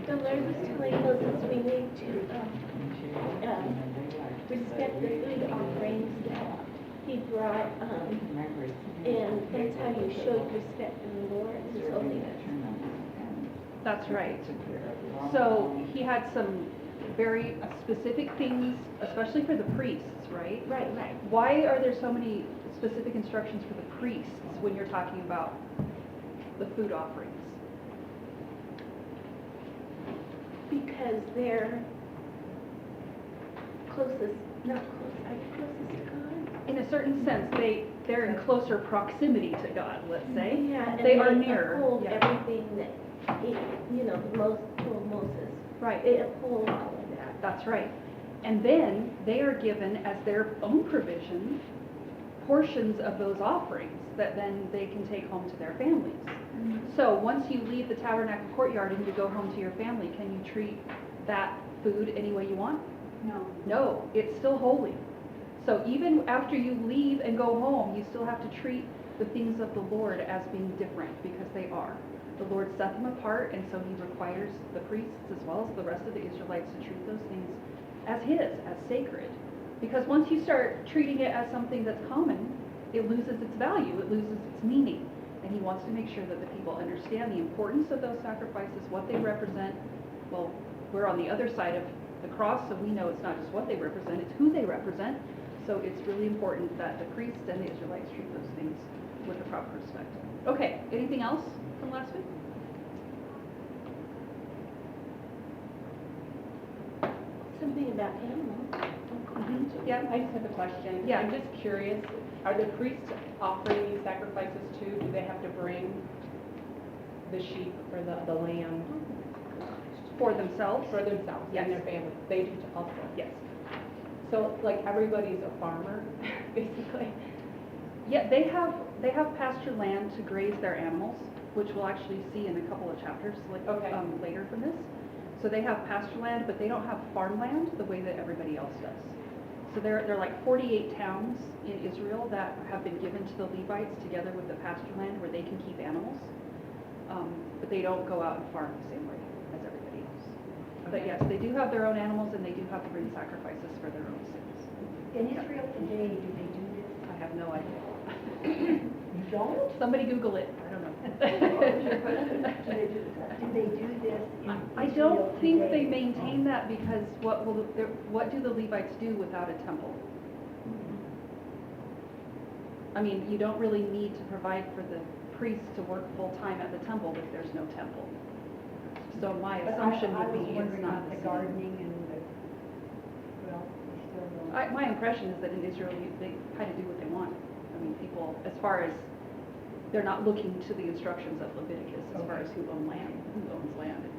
The Lord was telling Moses we need to respect the food offerings that he brought, and that's how you showed respect in the Lord, his holiness. That's right. So he had some very specific things, especially for the priests, right? Right. Why are there so many specific instructions for the priests when you're talking about the food offerings? Because they're closest to God? In a certain sense, they're in closer proximity to God, let's say. Yeah, and they are near. Uphold Yeah. everything that, the most told Moses. Right. They uphold all of that. That's right. And then they are given as their own provision portions of those offerings that then they can take home to their families. Mm-hmm. So once you leave the tabernacle courtyard and you go home to your family, can you treat that food any way you want? No, it's still holy. So even after you leave and go home, you still have to treat the things of the Lord as being different, because they are. The Lord set them apart, and so he requires the priests as well as the rest of the Israelites to treat those things as his, as sacred. Because once you start treating it as something that's common, it loses its value, it loses its meaning. And he wants to make sure that the people understand the importance of those sacrifices, what they represent. Well, we're on the other side of the cross, so we know it's not just what they represent, it's who they represent. So it's really important that the priests and the Israelites treat those things with a proper respect. Okay, anything else from last week? Something about animals. Mm-hmm. Yeah, I just have a question. Yeah. I'm just curious, are the priests offering these sacrifices too? Do they have to bring the sheep or the lamb for themselves? for themselves Yes. and their family? They do also? Yes. So like everybody's a farmer, basically? Yeah, they have pasture land to graze their animals, which we'll actually see in a couple of chapters later from this. So they have pasture land, but they don't have farmland the way that everybody else does. So there are like 48 towns in Israel that have been given to the Levites together with the pasture land where they can keep animals, but they don't go out and farm the same way as everybody else. But yes, they do have their own animals, and they do have to bring sacrifices for their own sins. In Israel today, do they do this? I have no idea. You don't? Somebody Google it. I don't know. Do they do this in I Israel don't think today? they maintain that, because what do the Levites do without a temple? I mean, you don't really need to provide for the priests to work full time at the temple if there's no temple. So my assumption would be it's not the the same. gardening and the, well, they still don't. My impression is that in Israel they kind of do what they want. I mean, people, as far as they're not looking to the instructions of Leviticus as far as who owns land and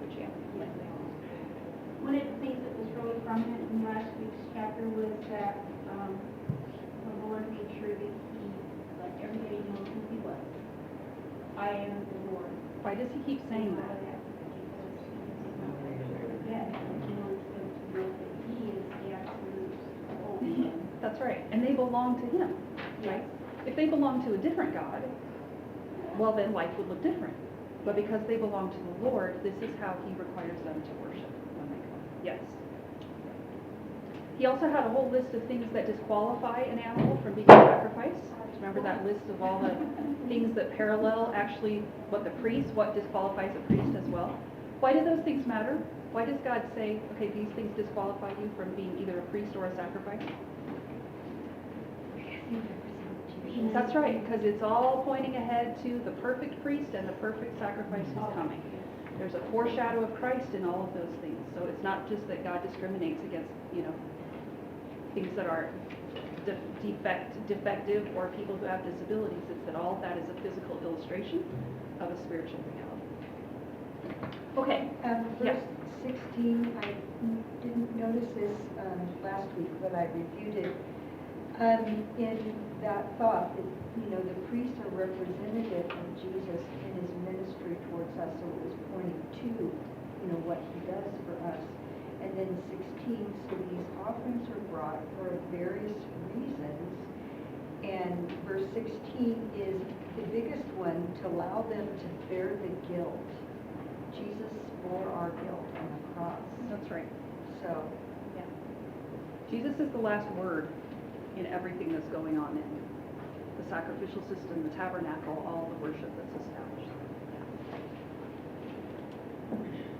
which land they own. One of the things that was really prominent in last week's chapter was that the Lord made sure that he let everybody know who he was. I am the Lord. Why does he keep saying that? He is the absolute holy one. That's right, and they belong to him, right? If they belong to a different God, well, then life would look different. But because they belong to the Lord, this is how he requires them to worship when they come. Yes. He also had a whole list of things that disqualify an animal from being sacrificed. Remember that list of all the things that parallel actually what disqualifies a priest as well? Why do those things matter? Why does God say, okay, these things disqualify you from being either a priest or a sacrifice? That's right, because it's all pointing ahead to the perfect priest and the perfect sacrifice is coming. There's a foreshadow of Christ in all of those things. So it's not just that God discriminates against, things that are defective or people who have disabilities. It's that all of that is a physical illustration of a spiritual reality. Okay. Verse 16, I didn't notice this last week, but I reviewed it. In that thought that, the priests are representative of Jesus in his ministry towards us, so it was pointing to, what he does for us. And then 16, so these offerings are brought for various reasons. And verse 16 is the biggest one, to allow them to bear the guilt. Jesus bore our guilt on That's right. So, Yeah. Jesus is the last word in everything that's going on in the sacrificial system, the tabernacle, all the worship that's established.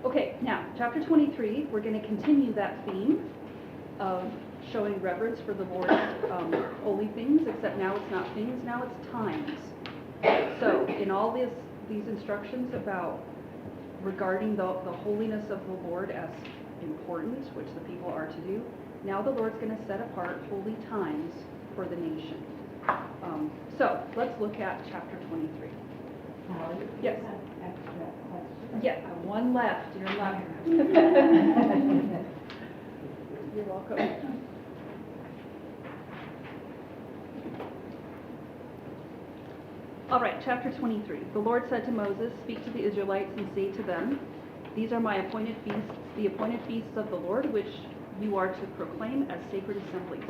Okay, now, chapter 23, we're going to continue that theme of showing reverence for the Lord's holy things, except now it's not things, now it's times. So, in all these instructions about regarding the holiness of the Lord as important, which the people are to do, now the Lord's going to set apart holy times for the nation. So, let's look at chapter 23. Yes. Yeah, one left. You're left. You're welcome. All right, chapter 23. The Lord said to Moses, "Speak to the Israelites and say to them, these are my appointed feasts, the appointed feasts of the Lord, which you are to proclaim as sacred assemblies.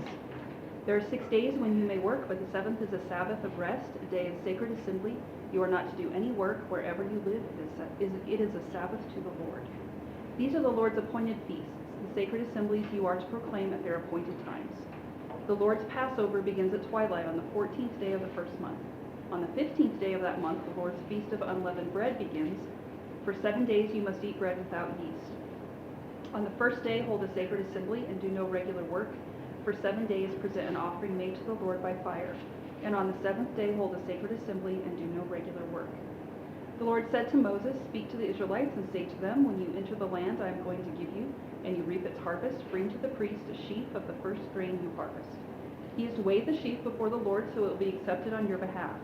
There are 6 days when you may work, but the seventh is a Sabbath of rest, a day of sacred assembly. You are not to do any work wherever you live. It is a Sabbath to the Lord. These are the Lord's appointed feasts, the sacred assemblies you are to proclaim at their appointed times. The Lord's Passover begins at twilight on the 14th day of the first month. On the 15th day of that month, the Lord's Feast of Unleavened Bread begins. For 7 days you must eat bread without yeast. On the first day, hold a sacred assembly and do no regular work. For 7 days, present an offering made to the Lord by fire. And on the 7th day, hold a sacred assembly and do no regular work. The Lord said to Moses, "Speak to the Israelites and say to them, when you enter the land I am going to give you, and you reap its harvest, bring to the priest a sheaf of the first grain you harvest. He is to wave the sheaf before the Lord so it will be accepted on your behalf.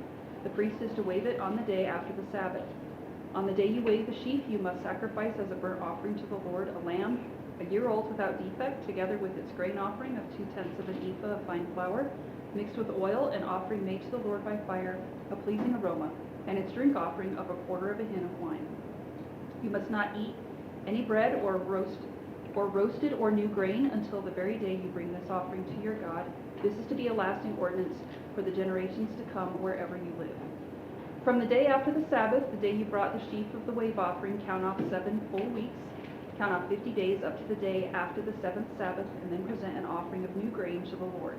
The priest is to wave it on the day after the Sabbath. On the day you wave the sheaf, you must sacrifice as a burnt offering to the Lord a lamb, a year old without defect, together with its grain offering of 2/10 of an ephah of fine flour, mixed with oil, an offering made to the Lord by fire, a pleasing aroma, and its drink offering of 1/4 of a hin of wine. You must not eat any bread or roasted or new grain until the very day you bring this offering to your God. This is to be a lasting ordinance for the generations to come wherever you live. From the day after the Sabbath, the day you brought the sheaf of the wave offering, count off 7 full weeks. Count off 50 days up to the day after the 7th Sabbath, and then present an offering of new grain to the Lord.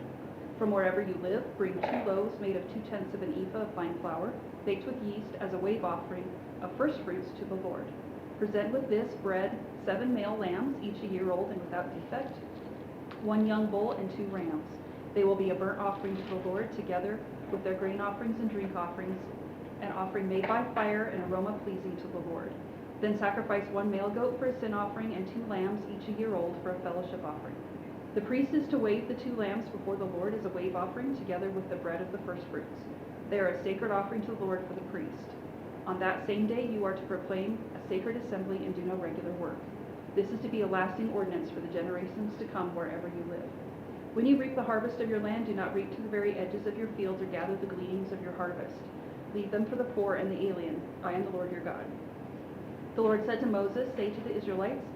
From wherever you live, bring 2 loaves made of 2/10 of an ephah of fine flour, baked with yeast as a wave offering of first fruits to the Lord. Present with this bread 7 male lambs, each a year old and without defect, 1 young bull and 2 rams. They will be a burnt offering to the Lord, together with their grain offerings and drink offerings, an offering made by fire, an aroma pleasing to the Lord. Then sacrifice 1 male goat for a sin offering and 2 lambs, each a year old, for a fellowship offering. The priest is to wave the 2 lambs before the Lord as a wave offering, together with the bread of the first fruits. They are a sacred offering to the Lord for the priest. On that same day you are to proclaim a sacred assembly and do no regular work. This is to be a lasting ordinance for the generations to come wherever you live. When you reap the harvest of your land, do not reap to the very edges of your fields or gather the gleanings of your harvest. Leave them for the poor and the alien. I am the Lord your God." The Lord said to Moses, "Say to the Israelites,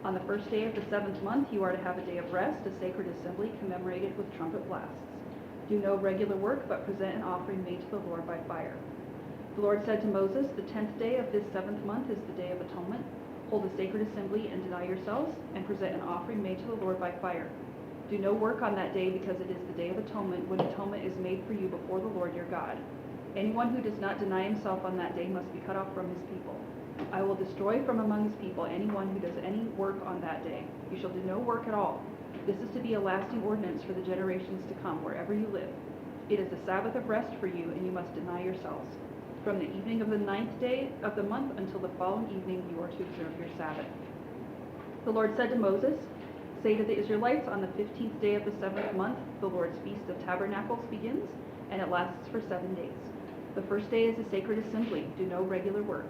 on the first day of the 7th month you are to have a day of rest, a sacred assembly commemorated with trumpet blasts. Do no regular work, but present an offering made to the Lord by fire." The Lord said to Moses, "The 10th day of this 7th month is the Day of Atonement. Hold a sacred assembly and deny yourselves, and present an offering made to the Lord by fire. Do no work on that day, because it is the Day of Atonement, when atonement is made for you before the Lord your God. Anyone who does not deny himself on that day must be cut off from his people. I will destroy from among his people anyone who does any work on that day. You shall do no work at all. This is to be a lasting ordinance for the generations to come, wherever you live. It is a Sabbath of rest for you, and you must deny yourselves. From the evening of the 9th day of the month until the following evening you are to observe your Sabbath." The Lord said to Moses, "Say to the Israelites, on the 15th day of the 7th month, the Lord's Feast of Tabernacles begins, and it lasts for 7 days. The first day is a sacred assembly. Do no regular work.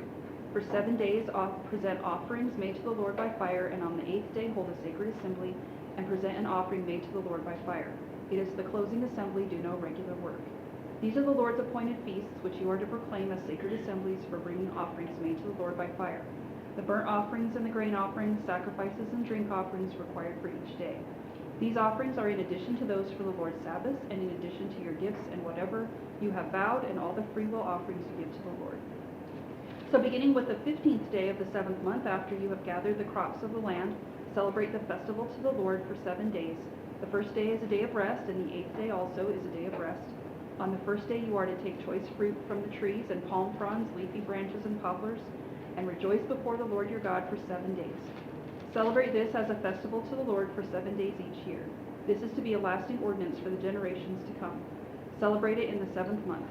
For 7 days present offerings made to the Lord by fire, and on the 8th day hold a sacred assembly and present an offering made to the Lord by fire. It is the closing assembly. Do no regular work. These are the Lord's appointed feasts, which you are to proclaim as sacred assemblies for bringing offerings made to the Lord by fire. The burnt offerings and the grain offerings, sacrifices and drink offerings required for each day. These offerings are in addition to those for the Lord's Sabbaths, and in addition to your gifts and whatever you have vowed, and all the freewill offerings you give to the Lord." So beginning with the 15th day of the 7th month, after you have gathered the crops of the land, celebrate the festival to the Lord for 7 days. The first day is a day of rest, and the 8th day also is a day of rest. On the first day you are to take choice fruit from the trees, and palm fronds, leafy branches, and poplars, and rejoice before the Lord your God for 7 days. Celebrate this as a festival to the Lord for 7 days each year. This is to be a lasting ordinance for the generations to come. Celebrate it in the 7th month.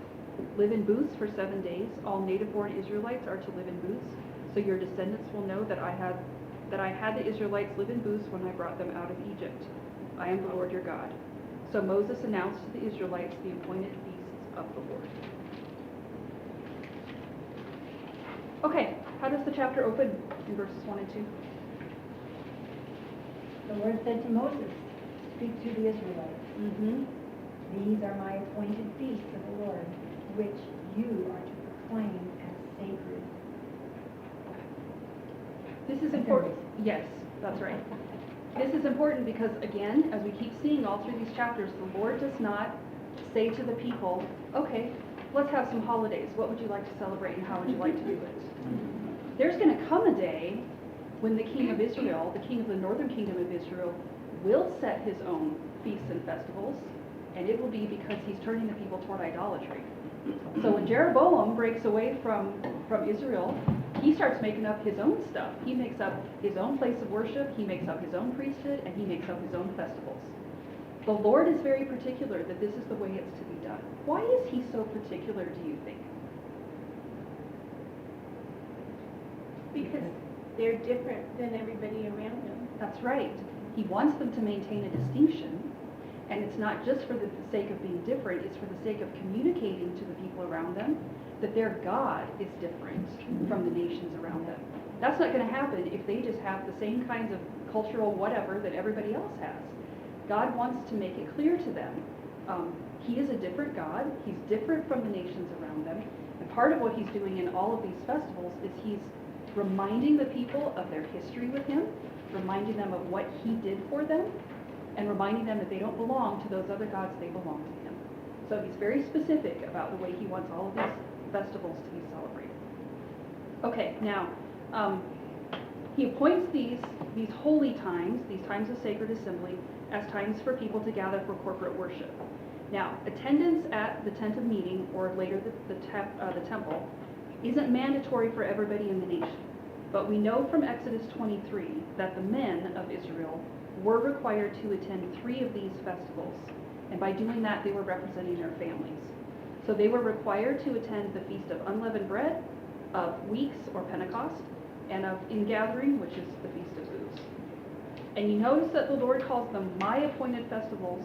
Live in booths for 7 days. All native-born Israelites are to live in booths, so your descendants will know that I had the Israelites live in booths when I brought them out of Egypt. I am the Lord your God. So Moses announced to the Israelites the appointed feasts of the Lord. Okay, how does the chapter open in verses 1 and 2? The Lord said to Moses, speak to the Israelites. Mm-hmm. These are my appointed feasts of the Lord, which you are to proclaim as sacred. This is important. Yes, that's right. This is important because, again, as we keep seeing all through these chapters, the Lord does not say to the people, okay, let's have some holidays. What would you like to celebrate and how would you like to do it? There's going to come a day when the king of Israel, the king of the northern kingdom of Israel, will set his own feasts and festivals, and it will be because he's turning the people toward idolatry. So when Jeroboam breaks away from Israel, he starts making up his own stuff. He makes up his own place of worship, he makes up his own priesthood, and he makes up his own festivals. The Lord is very particular that this is the way it's to be done. Why is he so particular, do you think? Because they're different than everybody around them. That's right. He wants them to maintain a distinction, and it's not just for the sake of being different, it's for the sake of communicating to the people around them that their God is different from the nations around them. That's not going to happen if they just have the same kinds of cultural whatever that everybody else has. God wants to make it clear to them. He is a different God. He's different from the nations around them. And part of what he's doing in all of these festivals is he's reminding the people of their history with him, reminding them of what he did for them, and reminding them that they don't belong to those other gods, they belong to him. So he's very specific about the way he wants all of these festivals to be celebrated. Okay, now, he appoints these holy times, these times of sacred assembly, as times for people to gather for corporate worship. Now, attendance at the tent of meeting, or later the temple, isn't mandatory for everybody in the nation. But we know from Exodus 23 that the men of Israel were required to attend 3 of these festivals. And by doing that, they were representing their families. So they were required to attend the Feast of Unleavened Bread, of Weeks, or Pentecost, and of Ingathering, which is the Feast of Booths. And you notice that the Lord calls them my appointed festivals,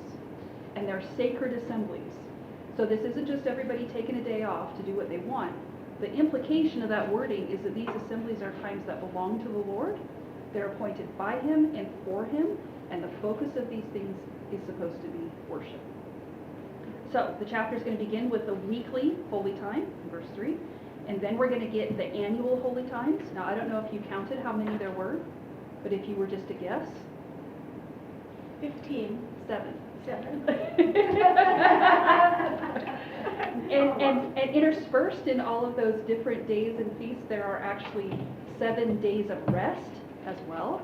and they're sacred assemblies. So this isn't just everybody taking a day off to do what they want. The implication of that wording is that these assemblies are times that belong to the Lord. They're appointed by him and for him, and the focus of these things is supposed to be worship. So the chapter is going to begin with the weekly holy time, in verse 3, and then we're going to get the annual holy times. Now, I don't know if you counted how many there were, but if you were just to guess, 15, 7. 7. And interspersed in all of those different days and feasts, there are actually 7 days of rest as well.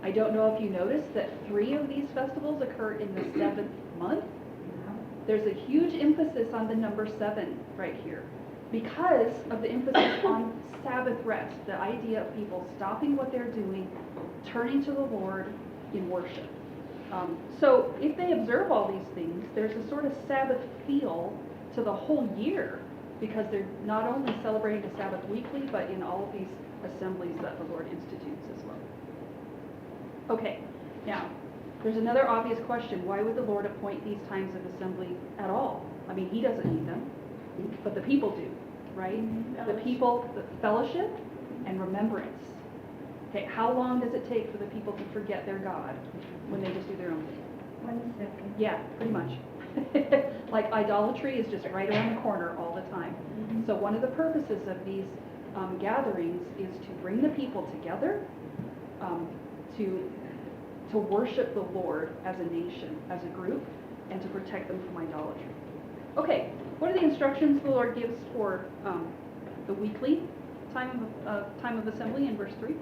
I don't know if you noticed that 3 of these festivals occur in the 7th month. There's a huge emphasis on the number 7 right here because of the emphasis on Sabbath rest, the idea of people stopping what they're doing, turning to the Lord in worship. So if they observe all these things, there's a sort of Sabbath feel to the whole year because they're not only celebrating the Sabbath weekly, but in all of these assemblies that the Lord institutes as well. Okay, now, there's another obvious question. Why would the Lord appoint these times of assembly at all? I mean, he doesn't need them, but the people do, right? The people, the fellowship and remembrance. Okay, how long does it take for the people to forget their God when they just do their own thing? 1 second. Yeah, pretty much. Like idolatry is just right around the corner all the time. So one of the purposes of these gatherings is to bring the people together, to worship the Lord as a nation, as a group, and to protect them from idolatry. Okay, what are the instructions the Lord gives for the weekly time of assembly in verse 3.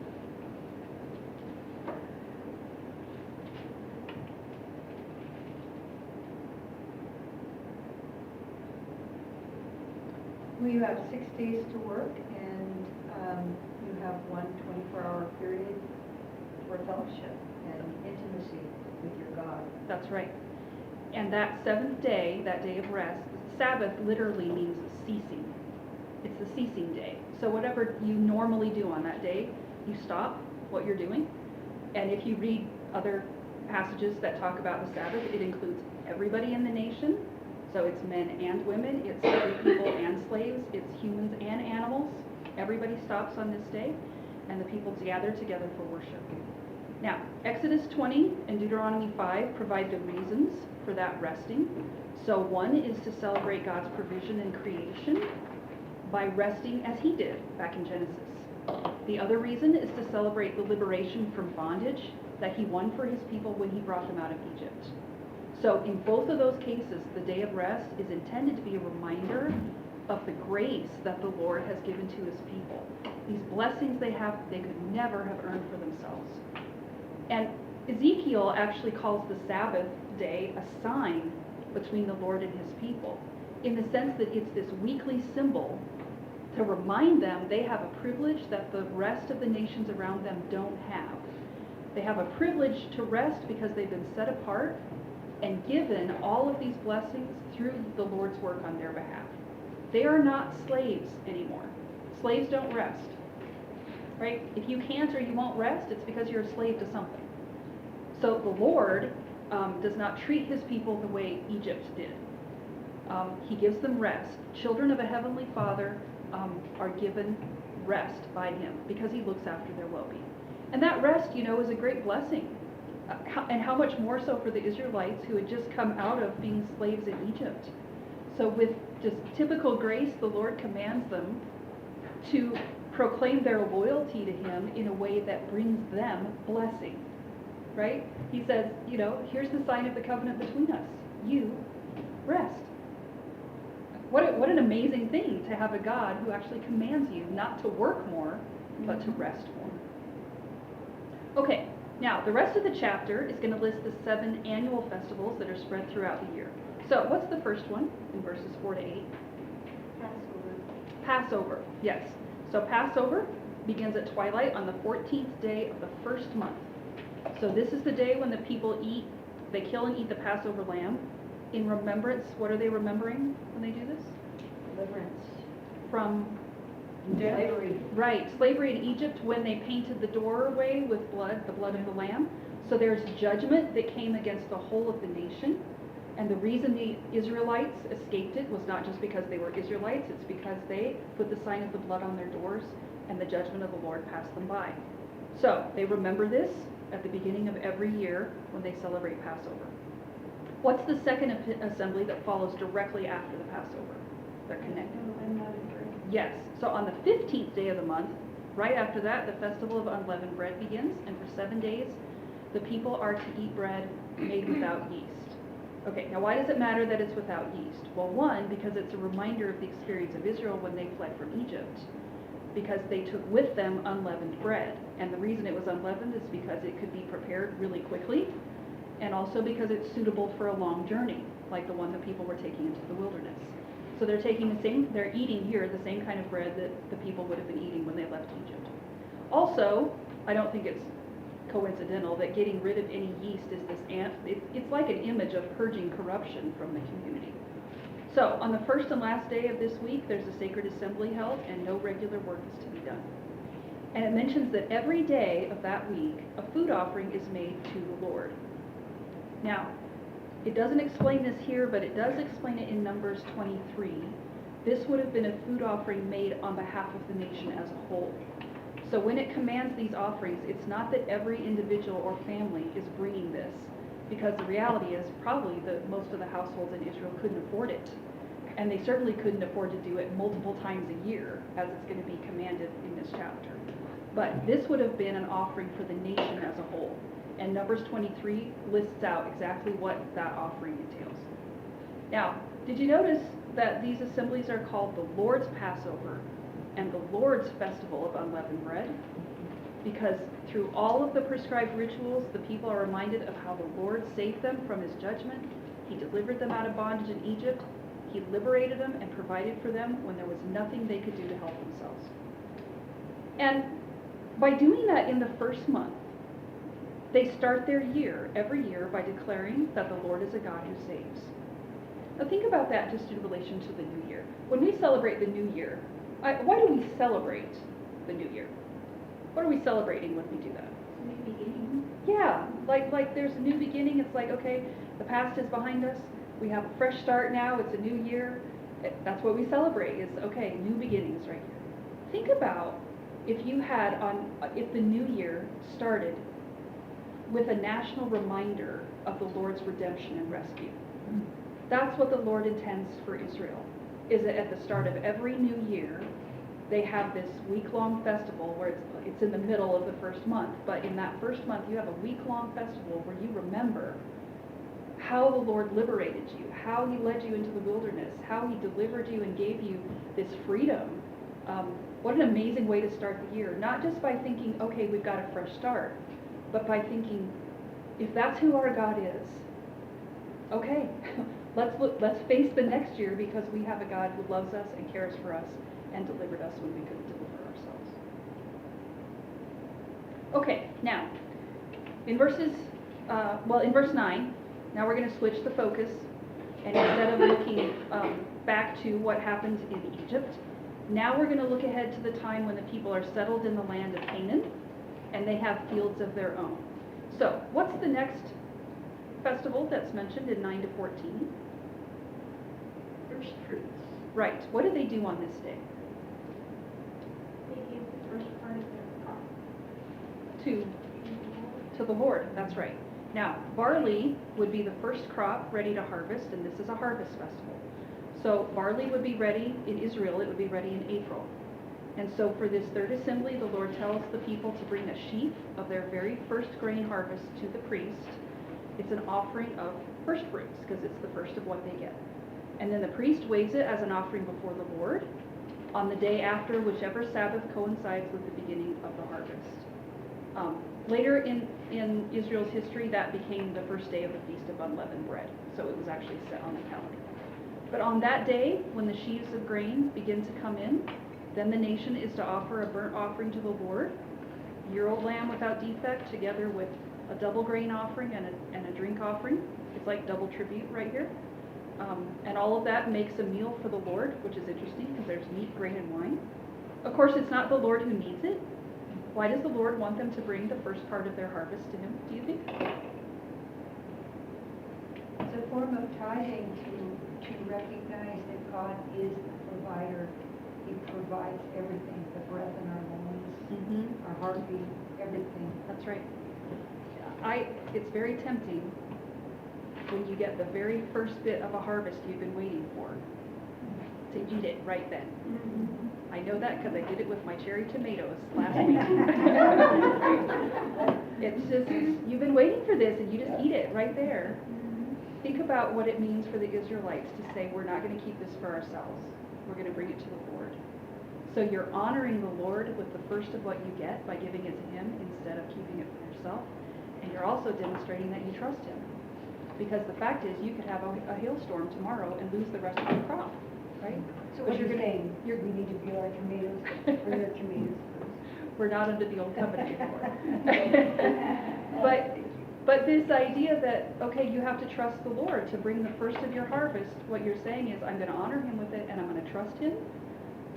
Well, you have 6 days to work, and you have one 24-hour period for fellowship and intimacy with your God. That's right. And that seventh day, that day of rest, Sabbath literally means ceasing. It's the ceasing day. So whatever you normally do on that day, you stop what you're doing. And if you read other passages that talk about the Sabbath, it includes everybody in the nation. So it's men and women, it's free people and slaves, it's humans and animals. Everybody stops on this day, and the people gather together for worship. Now, Exodus 20 and Deuteronomy 5 provide the reasons for that resting. So one is to celebrate God's provision in creation by resting as he did back in Genesis. The other reason is to celebrate the liberation from bondage that he won for his people when he brought them out of Egypt. So in both of those cases, the day of rest is intended to be a reminder of the grace that the Lord has given to his people. These blessings they could never have earned for themselves. And Ezekiel actually calls the Sabbath day a sign between the Lord and his people, in the sense that it's this weekly symbol to remind them they have a privilege that the rest of the nations around them don't have. They have a privilege to rest because they've been set apart and given all of these blessings through the Lord's work on their behalf. They are not slaves anymore. Slaves don't rest, right? If you can't or you won't rest, it's because you're a slave to something. So the Lord does not treat his people the way Egypt did. He gives them rest. Children of a heavenly Father are given rest by him because he looks after their well-being. And that rest, is a great blessing. And how much more so for the Israelites who had just come out of being slaves in Egypt. So with just typical grace, the Lord commands them to proclaim their loyalty to him in a way that brings them blessing, right? He says, here's the sign of the covenant between us. You rest. What an amazing thing to have a God who actually commands you not to work more, but to rest more. Okay. Now, the rest of the chapter is going to list the 7 annual festivals that are spread throughout the year. So, what's the first one in verses 4 to 8? Passover, yes. So, Passover begins at twilight on the 14th day of the first month. So, this is the day when the people they kill and eat the Passover lamb in remembrance. What are they remembering when they do this? Deliverance. From Slavery. Right, slavery in Egypt when they painted the doorway with blood, the blood of the lamb. So there's judgment that came against the whole of the nation. And the reason the Israelites escaped it was not just because they were Israelites, it's because they put the sign of the blood on their doors and the judgment of the Lord passed them by. So they remember this at the beginning of every year when they celebrate Passover. What's the second assembly that follows directly after the Passover? They're connected. Yes. So on the 15th day of the month, right after that, the festival of unleavened bread begins, and for 7 days, the people are to eat bread made without yeast. Okay, now why does it matter that it's without yeast? Well, one, because it's a reminder of the experience of Israel when they fled from Egypt, because they took with them unleavened bread. And the reason it was unleavened is because it could be prepared really quickly, and also because it's suitable for a long journey, like the one the people were taking into the wilderness. So they're eating here the same kind of bread that the people would have been eating when they left Egypt. Also, I don't think it's coincidental that getting rid of any yeast is it's like an image of purging corruption from the community. So on the first and last day of this week, there's a sacred assembly held and no regular work is to be done. And it mentions that every day of that week, a food offering is made to the Lord. Now, it doesn't explain this here, but it does explain it in Numbers 23. This would have been a food offering made on behalf of the nation as a whole. So when it commands these offerings, it's not that every individual or family is bringing this, because the reality is probably that most of the households in Israel couldn't afford it. And they certainly couldn't afford to do it multiple times a year, as it's going to be commanded in this chapter. But this would have been an offering for the nation as a whole. And Numbers 23 lists out exactly what that offering entails. Now, did you notice that these assemblies are called the Lord's Passover and the Lord's festival of unleavened bread, because through all of the prescribed rituals, the people are reminded of how the Lord saved them from his judgment. He delivered them out of bondage in Egypt. He liberated them and provided for them when there was nothing they could do to help themselves. And by doing that in the first month, they start their year every year by declaring that the Lord is a God who saves. Now think about that just in relation to the new year. When we celebrate the new year, why do we celebrate the new year? What are we celebrating when we do that? New beginning. Yeah, like there's a new beginning. It's like, okay, the past is behind us. We have a fresh start now. It's a new year. That's what we celebrate is, okay, new beginnings right here. Think about if the new year started with a national reminder of the Lord's redemption and rescue. That's what the Lord intends for Israel, is that at the start of every new year, they have this week-long festival where it's in the middle of the first month, but in that first month you have a week-long festival where you remember how the Lord liberated you, how he led you into the wilderness, how he delivered you and gave you this freedom. What an amazing way to start the year, not just by thinking, okay, we've got a fresh start, but by thinking, if that's who our God is, okay, let's face the next year because we have a God who loves us and cares for us and delivered us when we couldn't deliver ourselves. Okay, now, in verse 9, now we're going to switch the focus, and instead of looking back to what happened in Egypt, now we're going to look ahead to the time when the people are settled in the land of Canaan, and they have fields of their own. So, what's the next festival that's mentioned in 9 to 14? First fruits. Right, what do they do on this day? They give the first part of their crop. To the Lord, that's right. Now, barley would be the first crop ready to harvest, and this is a harvest festival. So barley would be ready in Israel, it would be ready in April. And so for this third assembly, the Lord tells the people to bring a sheaf of their very first grain harvest to the priest. It's an offering of first fruits, because it's the first of what they get. And then the priest weighs it as an offering before the Lord on the day after whichever Sabbath coincides with the beginning of the harvest. Later in Israel's history, that became the first day of the Feast of Unleavened Bread. So it was actually set on the calendar. But on that day, when the sheaves of grain begin to come in, then the nation is to offer a burnt offering to the Lord, year-old lamb without defect, together with a double grain offering and a drink offering. It's like double tribute right here. And all of that makes a meal for the Lord, which is interesting because there's meat, grain, and wine. Of course, it's not the Lord who needs it. Why does the Lord want them to bring the first part of their harvest to him, do you think? It's a form of tithing to recognize that God is the provider. He provides everything, the breath in our lungs, our heartbeat, everything. That's right. It's very tempting when you get the very first bit of a harvest you've been waiting for to eat it right then. I know that because I did it with my cherry tomatoes last week. It's just, you've been waiting for this and you just eat it right there. Think about what it means for the Israelites to say, we're not going to keep this for ourselves. We're going to bring it to the Lord. So you're honoring the Lord with the first of what you get by giving it to him instead of keeping it for yourself. And you're also demonstrating that you trust him. Because the fact is, you could have a hailstorm tomorrow and lose the rest of your crop, right? So what you're saying, we need to peel our tomatoes, bring our tomatoes. We're not under the old covenant anymore. But this idea that, okay, you have to trust the Lord to bring the first of your harvest, what you're saying is, I'm going to honor him with it, and I'm going to trust him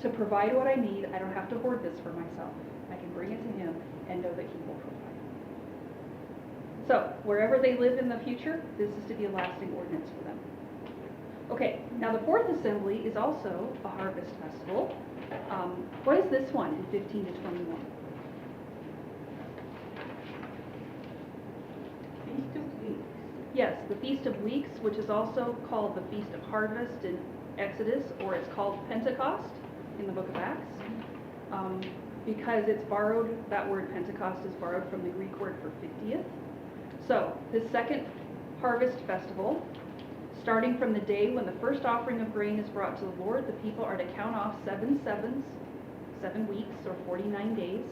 to provide what I need. I don't have to hoard this for myself. I can bring it to him and know that he will provide. So, wherever they live in the future, this is to be a lasting ordinance for them. Okay, now the fourth assembly is also a harvest festival. What is this one in 15 to 21? Feast of Weeks. Yes, the Feast of Weeks, which is also called the Feast of Harvest in Exodus, or it's called Pentecost in the book of Acts, because it's borrowed, that word Pentecost is borrowed from the Greek word for 50th. So, this second harvest festival, starting from the day when the first offering of grain is brought to the Lord, the people are to count off 7 sevens, 7 weeks or 49 days.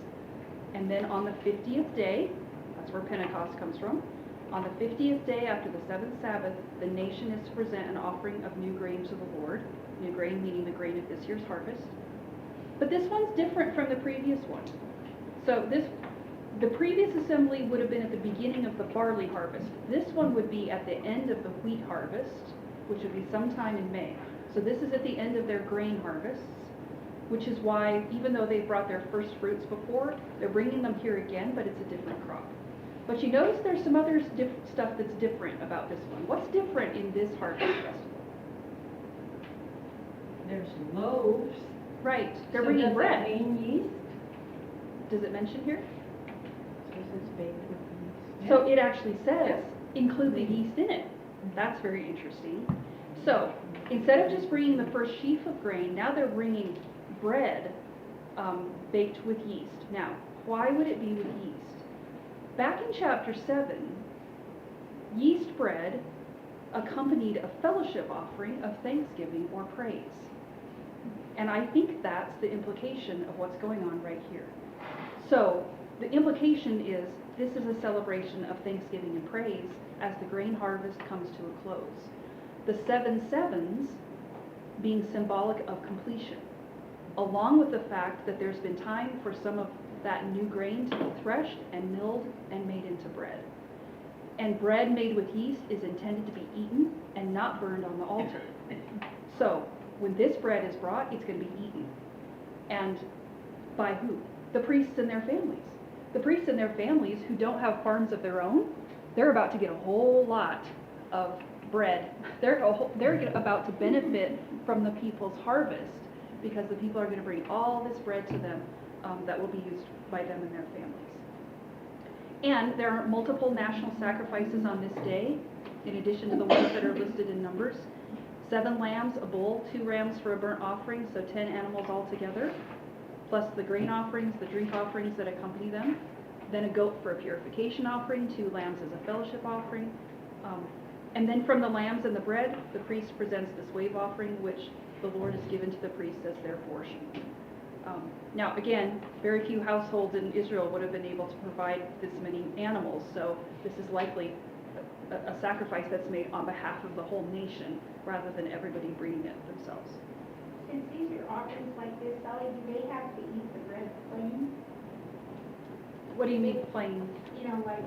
And then on the 50th day, that's where Pentecost comes from, on the 50th day after the 7th Sabbath, the nation is to present an offering of new grain to the Lord. New grain meaning the grain of this year's harvest. But this one's different from the previous one. So the previous assembly would have been at the beginning of the barley harvest. This one would be at the end of the wheat harvest, which would be sometime in May. So this is at the end of their grain harvests, which is why, even though they brought their first fruits before, they're bringing them here again, but it's a different crop. But you notice there's some other stuff that's different about this one. What's different in this harvest festival? There's loaves. Right, they're So bringing does bread. that mean yeast? Does it mention here? Says it's baked with yeast. So it actually says, include the yeast in it. That's very interesting. So instead of just bringing the first sheaf of grain, now they're bringing bread baked with yeast. Now, why would it be with yeast? Back in chapter 7, yeast bread accompanied a fellowship offering of thanksgiving or praise. And I think that's the implication of what's going on right here. So the implication is this is a celebration of thanksgiving and praise as the grain harvest comes to a close. The 7 sevens being symbolic of completion, along with the fact that there's been time for some of that new grain to be threshed and milled and made into bread. And bread made with yeast is intended to be eaten and not burned on the altar. So when this bread is brought, it's going to be eaten. And by who? The priests and their families. The priests and their families who don't have farms of their own, they're about to get a whole lot of bread. They're about to benefit from the people's harvest because the people are going to bring all this bread to them that will be used by them and their families. And there are multiple national sacrifices on this day, in addition to the ones that are listed in Numbers. 7 lambs, a bull, 2 rams for a burnt offering, so 10 animals altogether, plus the grain offerings, the drink offerings that accompany them. Then a goat for a purification offering, 2 lambs as a fellowship offering. And then from the lambs and the bread, the priest presents this wave offering, which the Lord has given to the priests as their portion. Now, again, very few households in Israel would have been able to provide this many animals, so this is likely a sacrifice that's made on behalf of the whole nation rather than everybody bringing it themselves. Since these are offerings like this, Sally, do they have to eat the bread plain? What do you mean plain? You know, like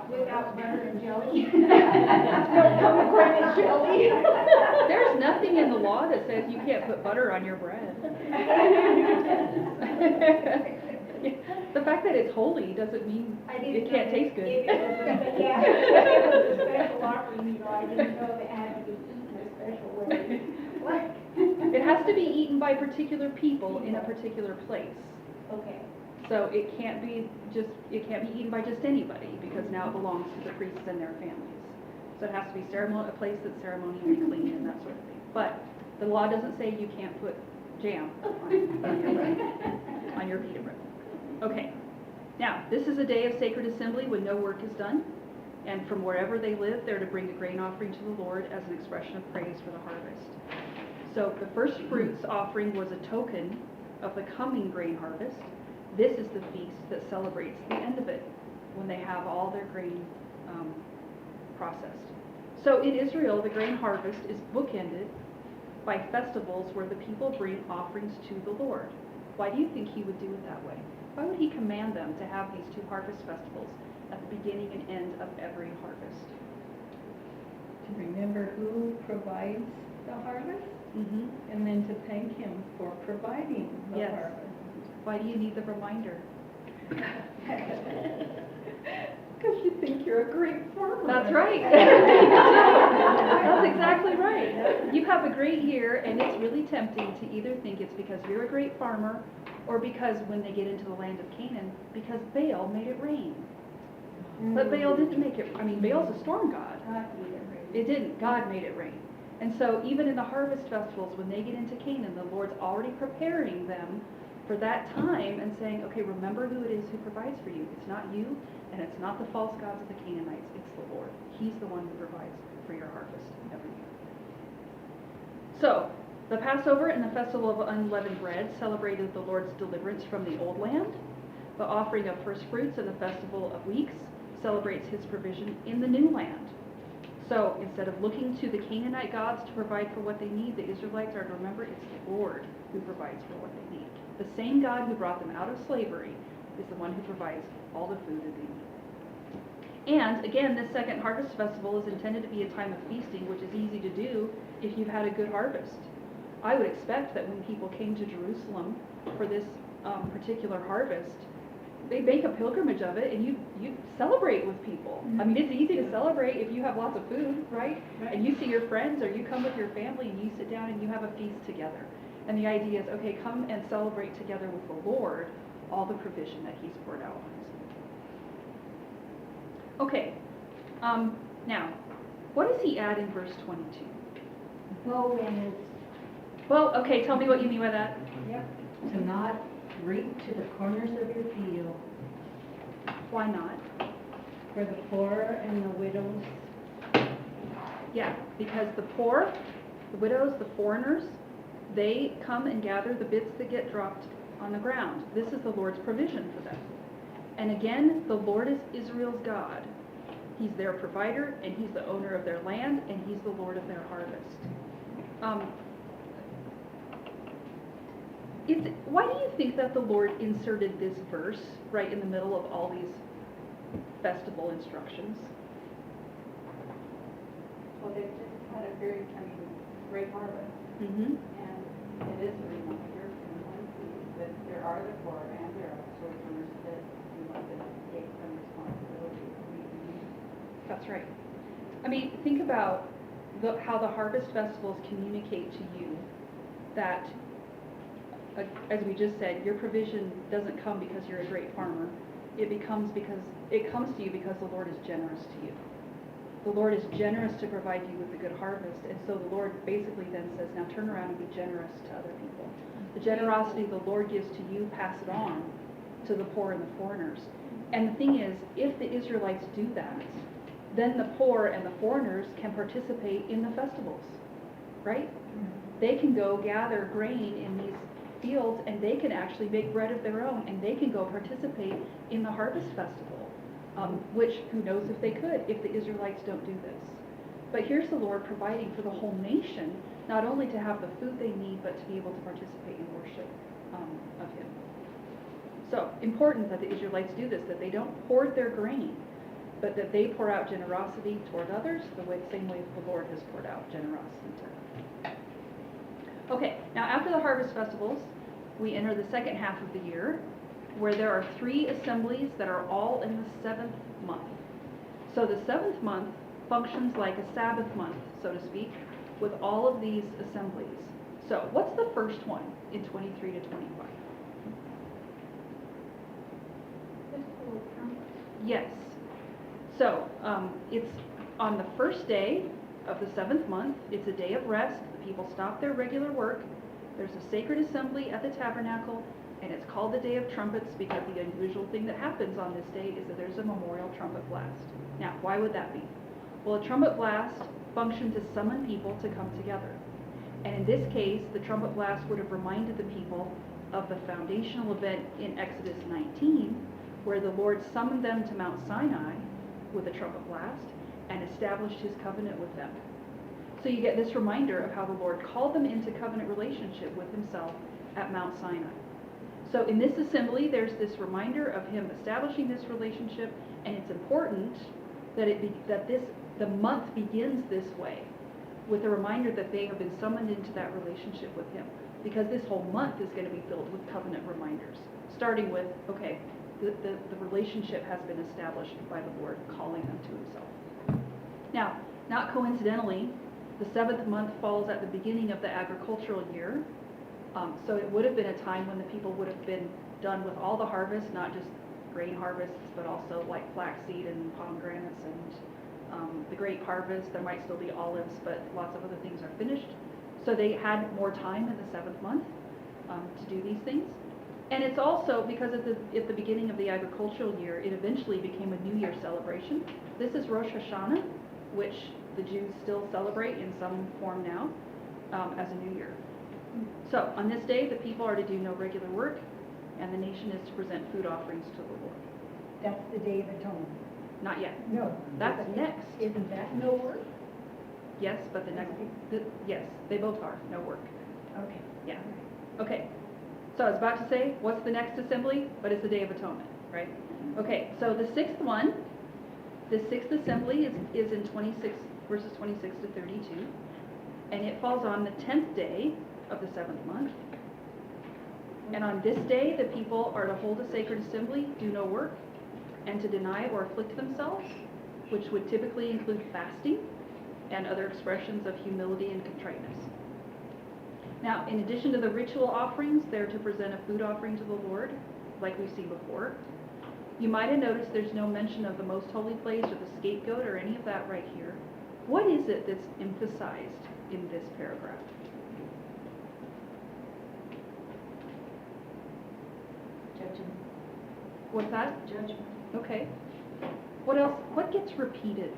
without butter and jelly? No pomegranate jelly? There's nothing in the law that says you can't put butter on your bread. The fact that it's holy doesn't mean it can't taste good. If it was a special offering, you know, I didn't know it had to be eaten a special way. What? It has to be eaten by particular people in a particular place. Okay. So it can't be eaten by just anybody because now it belongs to the priests and their families. So it has to be a place that's ceremonially clean and that sort of thing. But the law doesn't say you can't put jam on your bread, on your pita bread. Okay. Now, this is a day of sacred assembly when no work is done. And from wherever they live, they're to bring a grain offering to the Lord as an expression of praise for the harvest. So the first fruits offering was a token of the coming grain harvest. This is the feast that celebrates the end of it, when they have all their grain processed. So in Israel, the grain harvest is bookended by festivals where the people bring offerings to the Lord. Why do you think he would do it that way? Why would he command them to have these 2 harvest festivals at the beginning and end of every harvest? To remember who provides the harvest, and then to thank him for providing the Yes. harvest. Why do you need the reminder? Because you think you're a great farmer. That's right. That's exactly right. You have a great year, and it's really tempting to either think it's because you're a great farmer, or because when they get into the land of Canaan, because Baal made it rain. But Baal didn't make it, Baal's a storm god. It didn't, God made it rain. And so even in the harvest festivals, when they get into Canaan, the Lord's already preparing them for that time and saying, okay, remember who it is who provides for you. It's not you, and it's not the false gods of the Canaanites, it's the Lord. He's the one who provides for your harvest every year. So, The Passover and the Festival of Unleavened Bread celebrated the Lord's deliverance from the old land. The offering of first fruits and the Festival of Weeks celebrates his provision in the new land. So instead of looking to the Canaanite gods to provide for what they need, the Israelites are to remember it's the Lord who provides for what they need. The same God who brought them out of slavery is the one who provides all the food that they need. And again, this second harvest festival is intended to be a time of feasting, which is easy to do if you've had a good harvest. I would expect that when people came to Jerusalem for this particular harvest, they make a pilgrimage of it, and you celebrate with people. I mean, it's easy to celebrate if you have lots of food, right? And you see your friends, or you come with your family, and you sit down and you have a feast together. And the idea is, okay, come and celebrate together with the Lord all the provision that he's poured out on his people. Okay, now, what does he add in verse 22? Bow is, Well, okay, tell me what you mean by that. yep, to not reap to the corners of your field, Why not? for the poor and the widows. Yeah, because the poor, the widows, the foreigners, they come and gather the bits that get dropped on the ground. This is the Lord's provision for them. And again, the Lord is Israel's God. He's their provider, and he's the owner of their land, and he's the Lord of their harvest. Why do you think that the Lord inserted this verse right in the middle of all these festival instructions? Well, they've just had a very, great harvest, Mm-hmm. and it is a reminder in one piece that there are the poor and there are sojourners that we want to take some responsibility for meeting. That's right. I mean, think about how the harvest festivals communicate to you that, as we just said, your provision doesn't come because you're a great farmer. It comes to you because the Lord is generous to you. The Lord is generous to provide you with a good harvest, and so the Lord basically then says, now turn around and be generous to other people. The generosity the Lord gives to you, pass it on to the poor and the foreigners. And the thing is, if the Israelites do that, then the poor and the foreigners can participate in the festivals, right? They can go gather grain in these fields, and they can actually make bread of their own, and they can go participate in the harvest festival, which who knows if they could if the Israelites don't do this. But here's the Lord providing for the whole nation, not only to have the food they need, but to be able to participate in worship of him. So important that the Israelites do this, that they don't hoard their grain, but that they pour out generosity toward others the same way the Lord has poured out generosity to them. Okay, now after the harvest festivals, we enter the second half of the year, where there are 3 assemblies that are all in the 7th month. So the 7th month functions like a Sabbath month, so to speak, with all of these assemblies. So what's the first one in 23 to 25? Yes. So it's on the first day of the 7th month. It's a day of rest. The people stop their regular work. There's a sacred assembly at the tabernacle, and it's called the Day of Trumpets because the unusual thing that happens on this day is that there's a memorial trumpet blast. Now, why would that be? Well, a trumpet blast functioned to summon people to come together. And in this case, the trumpet blast would have reminded the people of the foundational event in Exodus 19, where the Lord summoned them to Mount Sinai with a trumpet blast and established his covenant with them. So you get this reminder of how the Lord called them into covenant relationship with himself at Mount Sinai. So in this assembly, there's this reminder of him establishing this relationship, and it's important that the month begins this way, with a reminder that they have been summoned into that relationship with him, because this whole month is going to be filled with covenant reminders, starting with, okay, the relationship has been established by the Lord calling them to himself. Now, not coincidentally, the 7th month falls at the beginning of the agricultural year, so it would have been a time when the people would have been done with all the harvests, not just grain harvests, but also like flaxseed and pomegranates and the grape harvest. There might still be olives, but lots of other things are finished. So they had more time in the 7th month to do these things. And it's also because at the beginning of the agricultural year, it eventually became a New Year celebration. This is Rosh Hashanah, which the Jews still celebrate in some form now as a New Year. So, on this day, the people are to do no regular work, and the nation is to present food offerings to the Lord. That's the Day of Atonement. Not yet. No. That's next. Isn't that no work? Yes, but the next, yes, they both are, no work. Okay. Yeah. Okay. So I was about to say, what's the next assembly? But it's the Day of Atonement, right? Okay, so the sixth one, the sixth assembly is in 26, verses 26 to 32. And it falls on the 10th day of the 7th month. And on this day, the people are to hold a sacred assembly, do no work, and to deny or afflict themselves, which would typically include fasting and other expressions of humility and contriteness. Now, in addition to the ritual offerings, they're to present a food offering to the Lord, like we've seen before. You might have noticed there's no mention of the most holy place or the scapegoat or any of that right here. What is it that's emphasized in this paragraph? Judgment. What's that? Judgment. Okay. What else? What gets repeated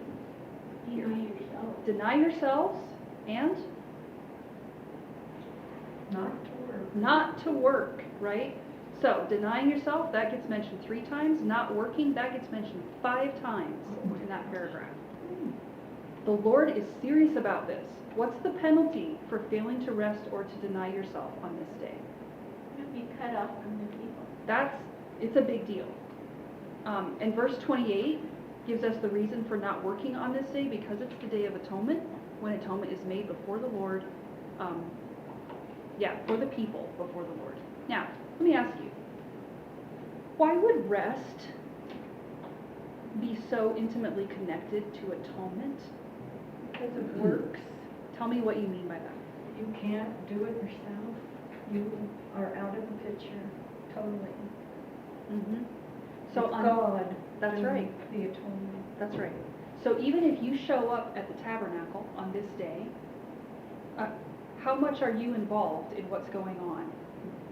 here? Deny yourself. Deny yourselves and Not to work. not to work, right? So denying yourself, that gets mentioned 3 times. Not working, that gets mentioned 5 times in that paragraph. The Lord is serious about this. What's the penalty for failing to rest or to deny yourself on this day? You'll be cut off from the people. It's a big deal. And verse 28 gives us the reason for not working on this day, because it's the Day of Atonement, when atonement is made before the Lord, for the people before the Lord. Now, let me ask you, why would rest be so intimately connected to atonement? Because of works, Tell me what you mean by that. you can't do it yourself. You are out of the picture totally. Mm-hmm. So It's on, God. that's doing right. The atonement. That's right. So even if you show up at the tabernacle on this day, how much are you involved in what's going on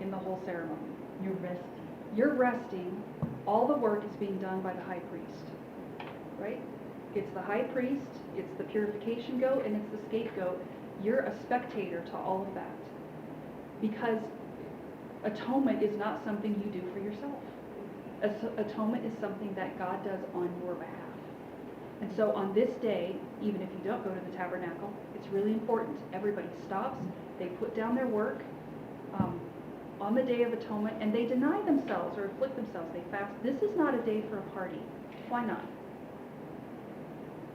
in the whole ceremony? You're resting. You're resting. All the work is being done by the high priest, right? It's the high priest, it's the purification goat, and it's the scapegoat. You're a spectator to all of that, because atonement is not something you do for yourself. Atonement is something that God does on your behalf. And so on this day, even if you don't go to the tabernacle, it's really important. Everybody stops, they put down their work on the Day of Atonement, and they deny themselves or afflict themselves. They fast. This is not a day for a party. Why not?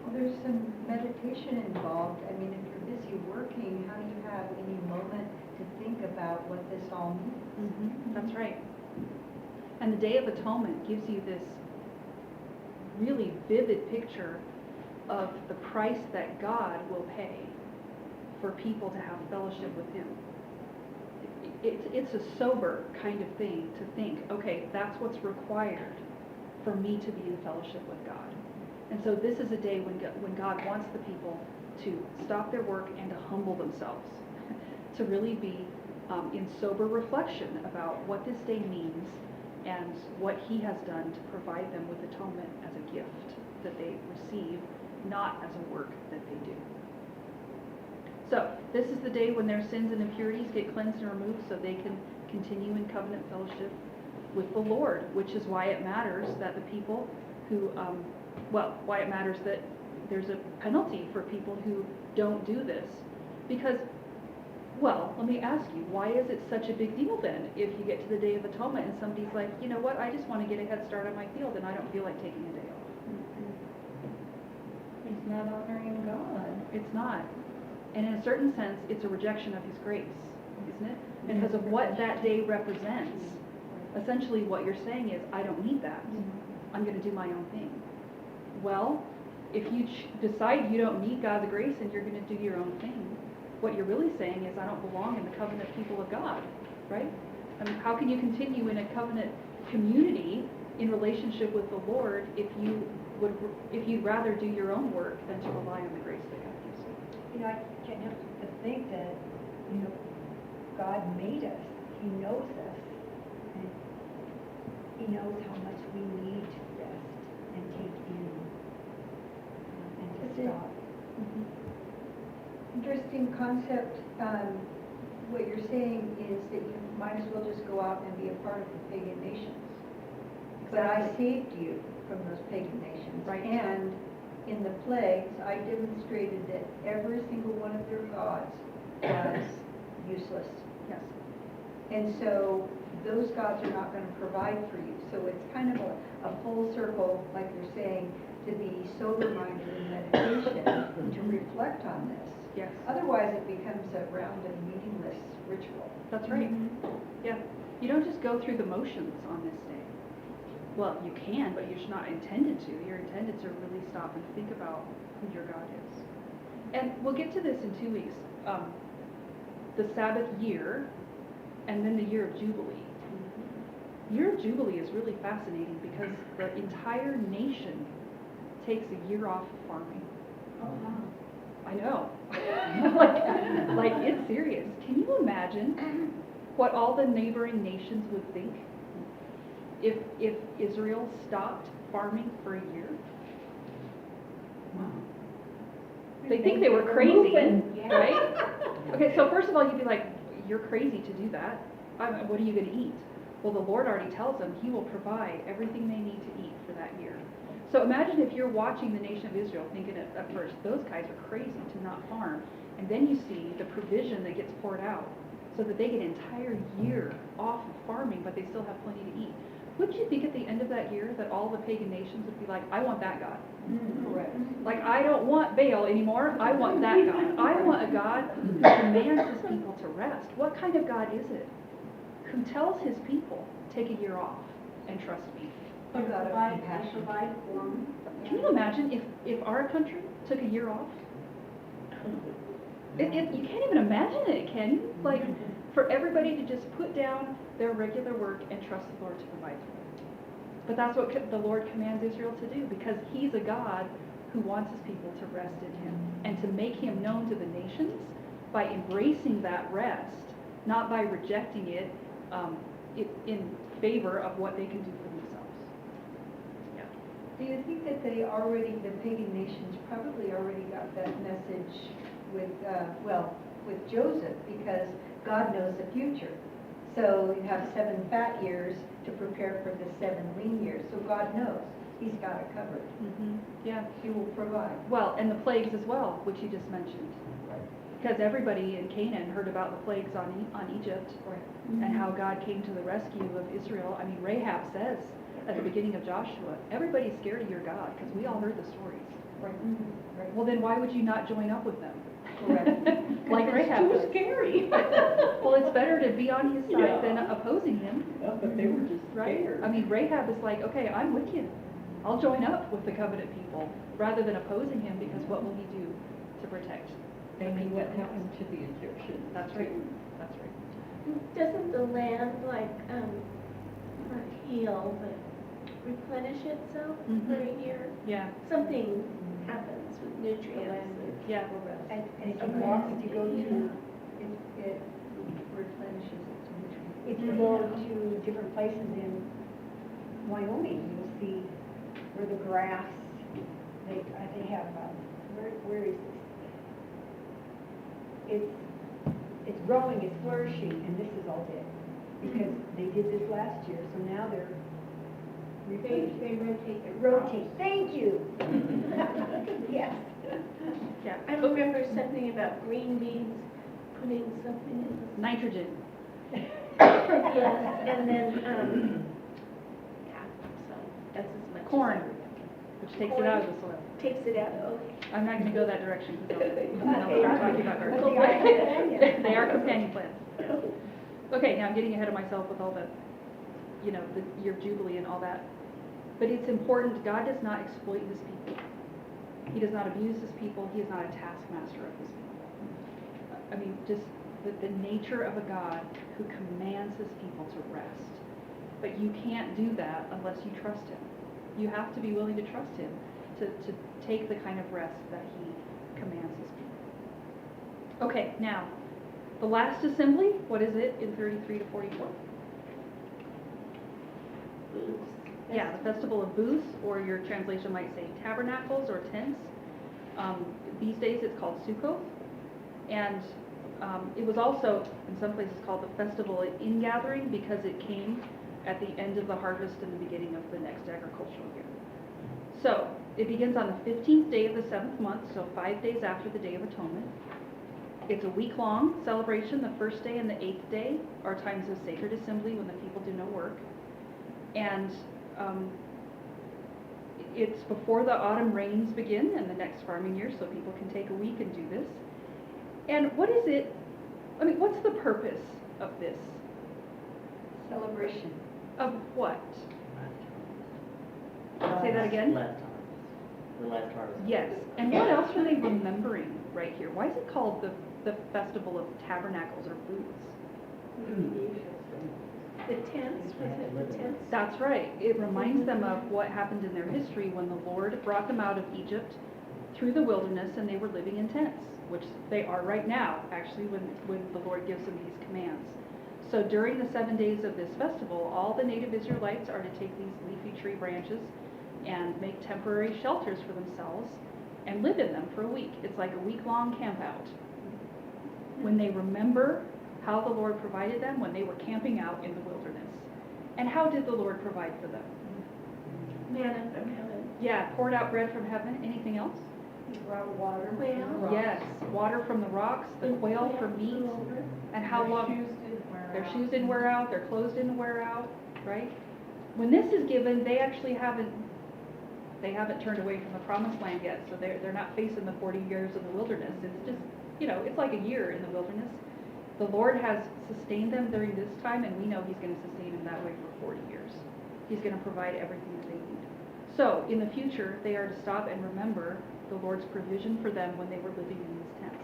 Well, there's some meditation involved. I mean, if you're busy working, how do you have any moment to think about what this all means? Mm-hmm. That's right. And the Day of Atonement gives you this really vivid picture of the price that God will pay for people to have fellowship with Him. It's a sober kind of thing to think, okay, that's what's required for me to be in fellowship with God. And so this is a day when God wants the people to stop their work and to humble themselves, to really be in sober reflection about what this day means and what He has done to provide them with atonement as a gift that they receive, not as a work that they do. So this is the day when their sins and impurities get cleansed and removed so they can continue in covenant fellowship with the Lord, which is why it matters that the people who, why it matters that there's a penalty for people who don't do this. Because, well, let me ask you, why is it such a big deal then if you get to the Day of Atonement and somebody's like, you know what, I just want to get a head start on my field and I don't feel like taking a day off? He's not honoring God. It's not. And in a certain sense, it's a rejection of His grace, isn't it? Because of what that day represents. Essentially what you're saying is, I don't need that. I'm going to do my own thing. Well, if you decide you don't need God's grace and you're going to do your own thing, what you're really saying is, I don't belong in the covenant people of God, right? I mean, how can you continue in a covenant community in relationship with the Lord if you'd rather do your own work than to rely on the grace that God gives you? You know, I can't help but think that, you know, God made us. He knows us. And He knows how much we need to rest and take in and to Is it- stop. Interesting concept. what you're saying is that you might as well just go out and be a part of the pagan nations. But I saved you from those pagan nations. Right. And in the plagues, I demonstrated that every single one of their gods was useless. Yes. And so those gods are not going to provide for you. So it's kind of a full circle, like you're saying, to be sober-minded in meditation, to reflect on this. Yes. Otherwise, it becomes a round of meaningless ritual. That's right. Yeah. You don't just go through the motions on this day. Well, you can, but you're not intended to. You're intended to really stop and think about who your God is. And we'll get to this in 2 weeks. The Sabbath year, and then the year of Jubilee. Year of Jubilee is really fascinating because the entire nation takes a year off of farming. Oh, wow. I know. like it's serious. Can you imagine what all the neighboring nations would think if Israel stopped farming for a year? They think they were crazy, right? Okay, so first of all, you'd be like, you're crazy to do that. What are you going to eat? Well, the Lord already tells them He will provide everything they need to eat for that year. So imagine if you're watching the nation of Israel thinking at first, those guys are crazy to not farm. And then you see the provision that gets poured out so that they get an entire year off of farming, but they still have plenty to eat. Wouldn't you think at the end of that year that all the pagan nations would be like, I want that God. Correct. Like, I don't want Baal anymore. I want that God. I want a God who commands His people to rest. What kind of God is it? Who tells His people, take a year off and trust me. A God of Provide compassion. for them. Can you imagine if our country took a year off? You can't even imagine it, can you? Like, for everybody to just put down their regular work and trust the Lord to provide for them. But that's what the Lord commands Israel to do, because He's a God who wants His people to rest in Him and to make Him known to the nations by embracing that rest, not by rejecting it in favor of what they can do for themselves. Yeah. Do you think that the pagan nations probably already got that message with Joseph, because God knows the future. So you have 7 fat years to prepare for the 7 lean years. So God knows. He's got it covered. Yeah. He will provide. Well, and the plagues as well, which you just mentioned. Because everybody in Canaan heard about the plagues on Egypt and how God came to the rescue of Israel. I mean, Rahab says at the beginning of Joshua, everybody's scared of your God, because we all heard the stories. Right. Well, then why would you not join up with them? Correct. Like Rahab Too does. scary. Well, it's better to be on his side Yeah. than opposing him, Yeah, but they were just right? scared. I mean, Rahab is like, okay, I'm with you. I'll join up with the covenant people rather than opposing him, because what will he do to protect? They knew what happened to the Egyptians. That's right. That's right. Doesn't the land not heal, but replenish itself for a year? Yeah. Something happens with nutrients. Yeah. And if you go to, It replenishes its nutrients. if you go to different places in Wyoming, you'll see where the grass, they have, where is this? It's growing, it's flourishing, and this is all dead. Because they did this last year, so now they're They rotate their rotate. Thank you. Yes. Yeah. I remember something about green beans putting something in Nitrogen. the, yes, and then, yeah, so that's as much. as Corn, I remember. which takes it out of the soil. Takes it out, okay. I'm not going to go that direction, because I'll start talking about But herbs. they are companion. They are companion plants. Okay, now I'm getting ahead of myself with all the year of Jubilee and all that. But it's important, God does not exploit His people. He does not abuse His people. He is not a taskmaster of His people. I mean, just the nature of a God who commands His people to rest. But you can't do that unless you trust Him. You have to be willing to trust Him to take the kind of rest that He commands His people. Okay, now, the last assembly, what is it in 33 to 44? Yeah, the Festival of Booths, or your translation might say tabernacles or tents. These days it's called Sukkot. And It was also, in some places, called the Festival of Ingathering because it came at the end of the harvest and the beginning of the next agricultural year. So, it begins on the 15th day of the 7th month, so 5 days after the Day of Atonement. It's a week-long celebration. The first day and the 8th day are times of sacred assembly when the people do no work. And it's before the autumn rains begin and the next farming year, so people can take a week and do this. And what is it, what's the purpose of this? Celebration. Of what? Say that again? Last harvest. The last harvest. Yes. And what else are they remembering right here? Why is it called the Festival of Tabernacles or Booths? The tents, was it the tents? That's right. It reminds them of what happened in their history when the Lord brought them out of Egypt through the wilderness and they were living in tents, which they are right now, actually, when the Lord gives them these commands. So during the 7 days of this festival, all the native Israelites are to take these leafy tree branches and make temporary shelters for themselves and live in them for a week. It's like a week-long camp out. When they remember how the Lord provided them when they were camping out in the wilderness. And how did the Lord provide for them? Manna from heaven. Yeah, poured out bread from heaven. Anything else? He brought water. Quail. Yes, water from the rocks, the quail for meat. And how long? Their shoes didn't wear out, their clothes didn't wear out, right? When this is given, they actually haven't turned away from the promised land yet, so they're not facing the 40 years of the wilderness. It's just, it's like a year in the wilderness. The Lord has sustained them during this time, and we know He's going to sustain them that way for 40 years. He's going to provide everything that they need. So, in the future, they are to stop and remember the Lord's provision for them when they were living in these tents.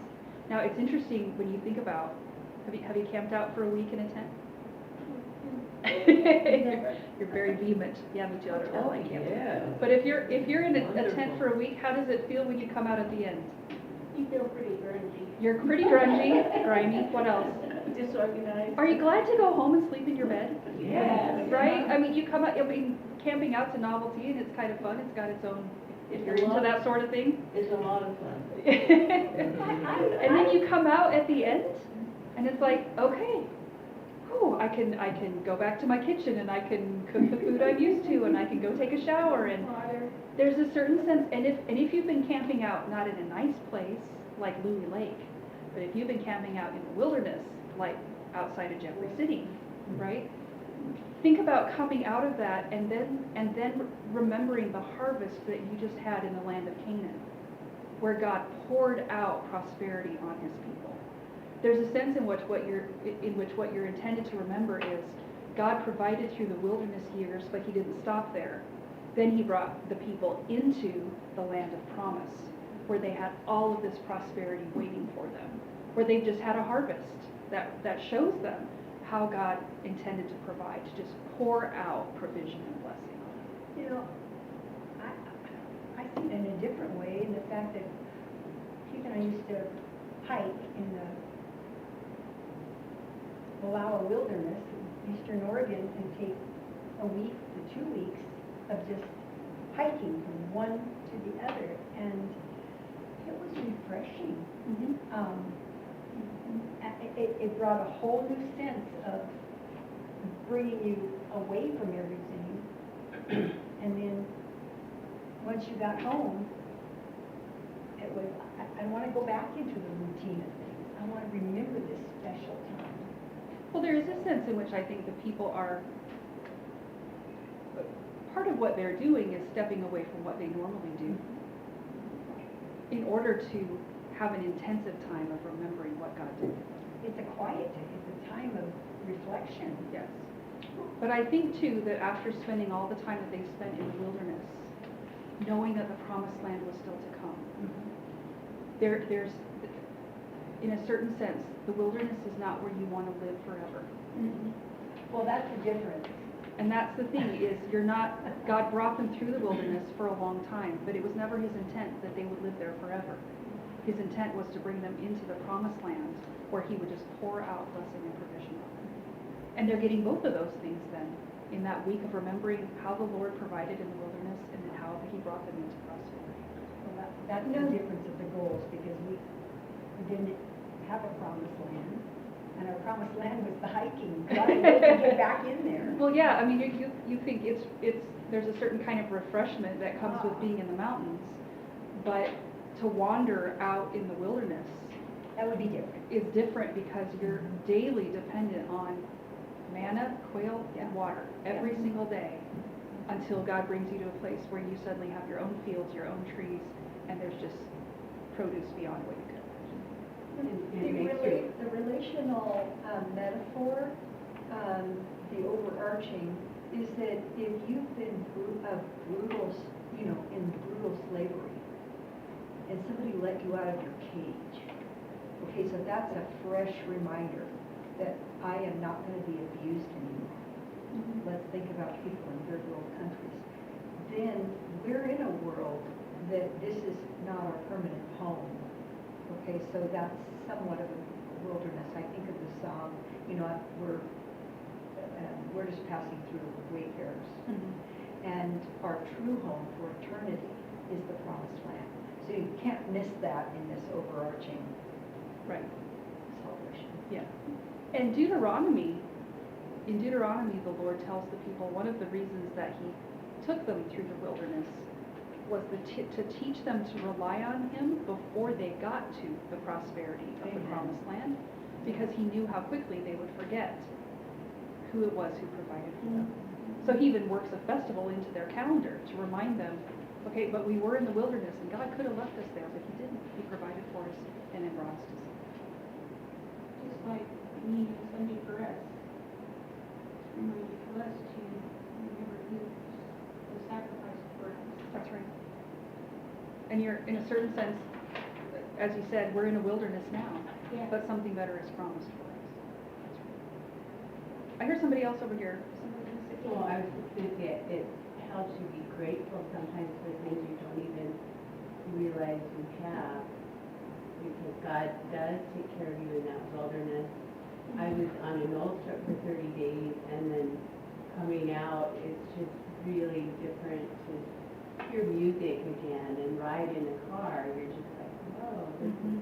Now, it's interesting when you think about, have you camped out for a week in a tent? You're very vehement. Yeah, me too. I don't like camping. Yeah. But if you're in a tent for a week, how does it feel when you come out at the end? You feel pretty grungy. You're pretty grungy, grimy. What else? Disorganized. Are you glad to go home and sleep in your bed? Yeah. Right? You come out, camping out's a novelty and it's kind of fun. It's got its own, if you're into that sort of thing. It's a lot of fun. And then you come out at the end and it's like, okay, I can go back to my kitchen and I can cook the food I'm used to and I can go take a shower and there's a certain sense, and if you've been camping out not in a nice place like Louis Lake, but if you've been camping out in the wilderness like outside of Jeffrey City, right? Think about coming out of that and then remembering the harvest that you just had in the land of Canaan, where God poured out prosperity on His people. There's a sense in which what you're intended to remember is God provided through the wilderness years, but He didn't stop there. Then He brought the people into the land of promise, where they had all of this prosperity waiting for them, where they've just had a harvest that shows them how God intended to provide, to just pour out provision and blessing. I see it in a different way, in the fact that Keith and I used to hike in the Wallowa Wilderness in Eastern Oregon and take a week to 2 weeks of just hiking from one to the other, and it was refreshing. It brought a whole new sense of bringing you away from everything, and then once you got home, it was, I want to go back into the routine of things. I want to remember this special time. Well, there is a sense in which I think the people are, part of what they're doing is stepping away from what they normally do in order to have an intensive time of remembering what God did. It's a quiet day. It's a time of reflection. Yes. But I think, too, that after spending all the time that they spent in the wilderness, knowing that the promised land was still to come, there's, in a certain sense, the wilderness is not where you want to live forever. Well, that's the difference. And that's the thing, is God brought them through the wilderness for a long time, but it was never His intent that they would live there forever. His intent was to bring them into the promised land where He would just pour out blessing and provision on them. And they're getting both of those things then, in that week of remembering how the Lord provided in the wilderness and then how He brought them into prosperity. Well, that's the difference of the goals, because we didn't have a promised land, and our promised land was the hiking. God would like to get back in there. Well, yeah, I mean, you think there's a certain kind of refreshment that comes with being in the mountains, but to wander out in the wilderness That would be different. is different because you're daily dependent on manna, quail, and water every single day until God brings you to a place where you suddenly have your own fields, your own trees, and there's just produce beyond what you could imagine. The relational metaphor, the overarching, is that if you've been brutal, in brutal slavery, and somebody let you out of your cage, okay, so that's a fresh reminder that I am not going to be abused anymore. Let's think about people in third world countries. Then we're in a world that this is not our permanent home. Okay, so that's somewhat of a wilderness. I think of the song, we're just passing through wayfarers. And our true home for eternity is the promised land. So you can't miss that in this overarching Right. celebration. Yeah. And in Deuteronomy, the Lord tells the people one of the reasons that he took them through the wilderness was to teach them to rely on him before they got to the prosperity of the promised land, because he knew how quickly they would forget who it was who provided for them. So he even works a festival into their calendar to remind them, okay, but we were in the wilderness and God could have left us there, but he didn't. He provided for us and then brought us to something. Just like me and Sunday for us. Reminded for us to remember who was sacrificed for us. That's right. And you're, in a certain sense, as you said, we're in a wilderness now, Yeah. but something better is promised for us. That's right. I hear somebody else over here. Well, I was just going to say, it helps you be grateful sometimes for things you don't even realize you have, because God does take care of you in that wilderness. I was on an old trip for 30 days, and then coming out, it's just really different to hear music again and ride in a car. You're just like, whoa, this is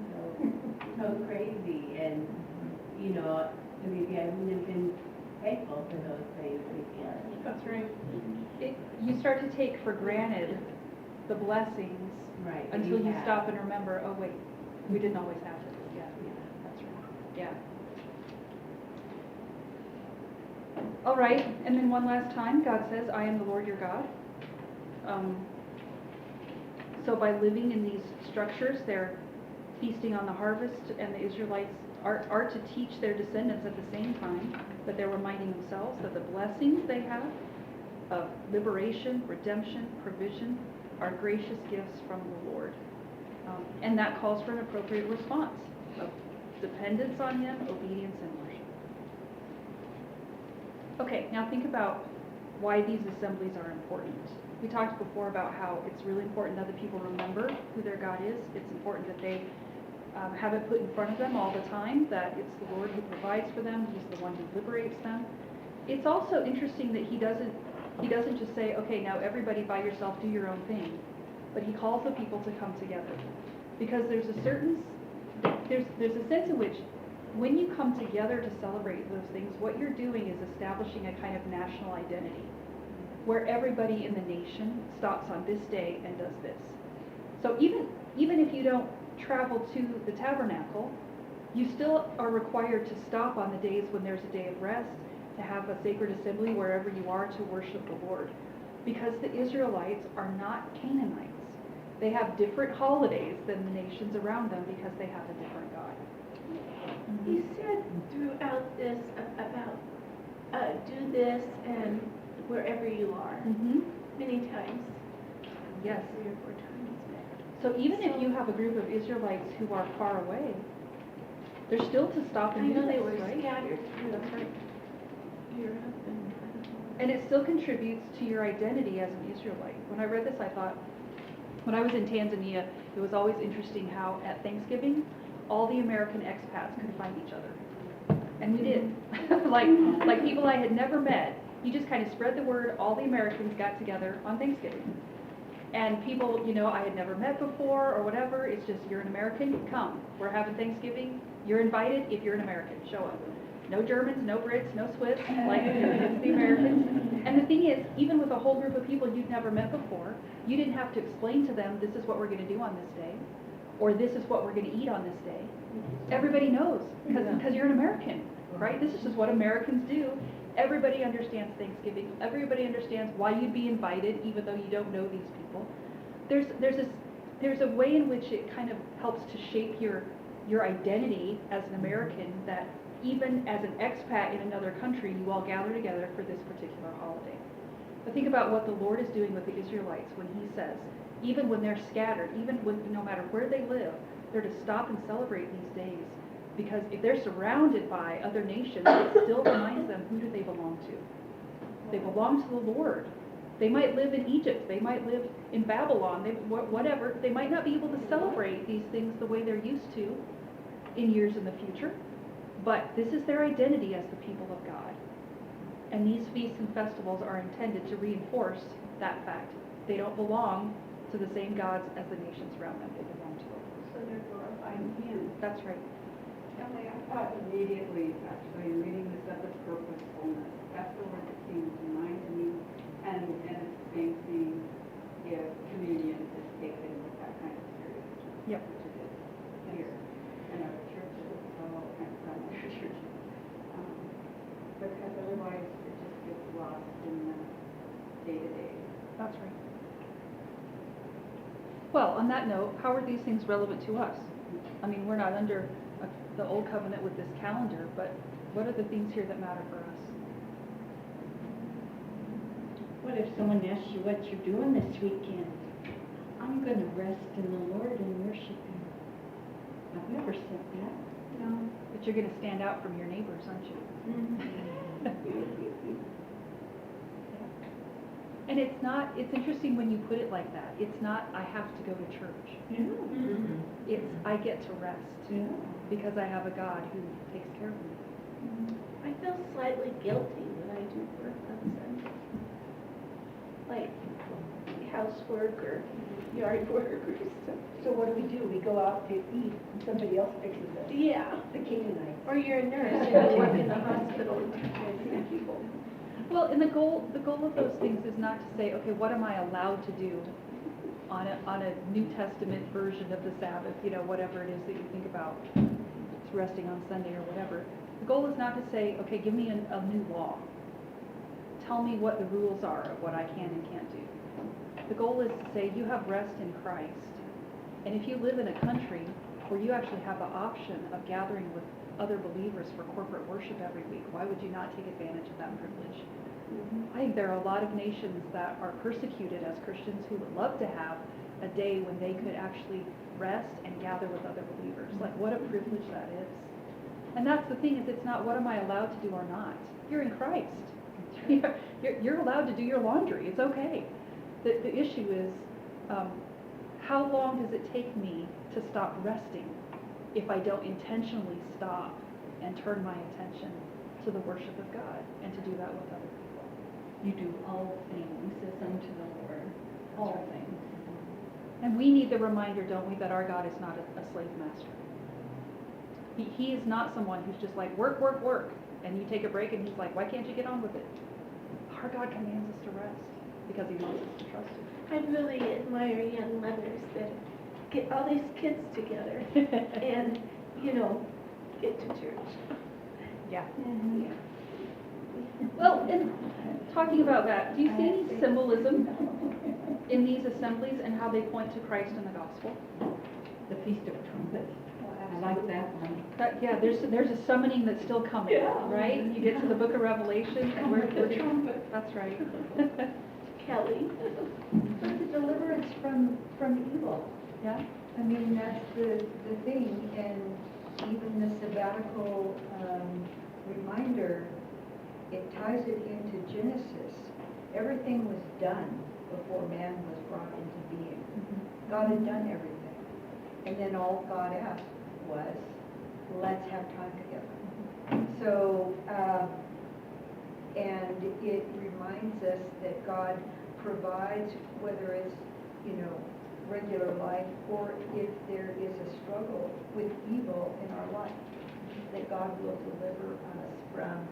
so crazy. And, maybe I wouldn't have been thankful for those things before. That's right. You start to take for granted the blessings Right. that until you have. stop and remember, oh wait, we didn't always have this. Yeah, that's right. Yeah. All right, and then one last time, God says, I am the Lord your God. So by living in these structures, they're feasting on the harvest, and the Israelites are to teach their descendants at the same time, but they're reminding themselves that the blessings they have of liberation, redemption, provision are gracious gifts from the Lord. And that calls for an appropriate response of dependence on him, obedience, and worship. Okay, now think about why these assemblies are important. We talked before about how it's really important that the people remember who their God is. It's important that they have it put in front of them all the time, that it's the Lord who provides for them, he's the one who liberates them. It's also interesting that he doesn't just say, okay, now everybody by yourself do your own thing, but he calls the people to come together. Because there's a sense in which when you come together to celebrate those things, what you're doing is establishing a kind of national identity, where everybody in the nation stops on this day and does this. So even if you don't travel to the tabernacle, you still are required to stop on the days when there's a day of rest, to have a sacred assembly wherever you are to worship the Lord. Because the Israelites are not Canaanites. They have different holidays than the nations around them because they have a different God. He said throughout this about do this and wherever you are, many times. Yes. 3 or 4 times. So even if you have a group of Israelites who are far away, they're still to stop I and do know they this, were right? scattered through That's right. Europe and And it still contributes to your identity as an Israelite. When I read this, I thought, when I was in Tanzania, it was always interesting how at Thanksgiving, all the American expats could find each other. And we did. like people I had never met. You just kind of spread the word, all the Americans got together on Thanksgiving. And people, you know, I had never met before or whatever, it's just, you're an American, come. We're having Thanksgiving, you're invited if you're an American, show up. No Germans, no Brits, no Swiss, like, it's the Americans. And the thing is, even with a whole group of people you'd never met before, you didn't have to explain to them, this is what we're gonna do on this day, or this is what we're gonna eat on this day. Everybody knows, because you're an American, right? This is just what Americans do. Everybody understands Thanksgiving. Everybody understands why you'd be invited, even though you don't know these people. There's a way in which it kind of helps to shape your identity as an American, that even as an expat in another country, you all gather together for this particular holiday. But think about what the Lord is doing with the Israelites when He says, even when they're scattered, even when, no matter where they live, they're to stop and celebrate these days. Because if they're surrounded by other nations, it still reminds them, who do they belong to? They belong to the Lord. They might live in Egypt, they might live in Babylon, whatever. They might not be able to celebrate these things the way they're used to in years in the future, but this is their identity as the people of God. And these feasts and festivals are intended to reinforce that fact. They don't belong to the same gods as the nations around them, they belong to the Lord. So they're glorifying Him. That's right. Ellie, I thought immediately, actually, reading this up, as purposefulness. That's the word that came to mind to me. And it's the same thing if communion is taken with that kind of seriousness. Yep. Which it is here in other churches, and some other churches. Because otherwise it just gets lost in the day-to-day. That's right. Well, on that note, how are these things relevant to us? I mean, we're not under the old covenant with this calendar, but what are the things here that matter for us? What if someone asks you what you're doing this weekend? I'm gonna rest in the Lord and worship Him. I've never said that. No. But you're going to stand out from your neighbors, aren't you? And it's interesting when you put it like that. It's not, I have to go to church. Yeah. It's, I get to rest. Yeah. Because I have a God who takes care of me. I feel slightly guilty when I do work on Sunday. Like housework or yard work or stuff. So what do? We go out to eat and somebody else fixes it. Yeah. The Canaanites. Or you're a nurse and you work in the hospital with people. Well, and the goal of those things is not to say, okay, what am I allowed to do on a New Testament version of the Sabbath, you know, whatever it is that you think about, it's resting on Sunday or whatever. The goal is not to say, okay, give me a new law. Tell me what the rules are of what I can and can't do. The goal is to say, you have rest in Christ. And if you live in a country where you actually have the option of gathering with other believers for corporate worship every week, why would you not take advantage of that privilege? I think there are a lot of nations that are persecuted as Christians who would love to have a day when they could actually rest and gather with other believers. Like, what a privilege that is. And that's the thing, is it's not what am I allowed to do or not. You're in Christ. You're allowed to do your laundry. It's okay. The issue is, how long does it take me to stop resting if I don't intentionally stop and turn my attention to the worship of God and to do that with other people? You do all things as unto the Lord. All things. And we need the reminder, don't we, that our God is not a slave master. He is not someone who's just like, work, work, work, and you take a break and He's like, why can't you get on with it? Our God commands us to rest because He wants us to trust Him. I really admire young mothers that get all these kids together and, you know, get to church. Yeah. Well, and talking about that, do you see any symbolism in these assemblies and how they point to Christ and the gospel? The Feast of Trumpets. I like that one. Yeah, there's a summoning that's still coming, right? You get to the book of Revelation and we're trumpet. That's right. Kelly. But the deliverance from evil. Yeah. I mean, that's the thing, and even the sabbatical reminder, it ties it into Genesis. Everything was done before man was brought into being. God had done everything. And then all God asked was, let's have time together. So, and it reminds us that God provides, whether it's regular life, or if there is a struggle with evil in our life, that God will deliver us from.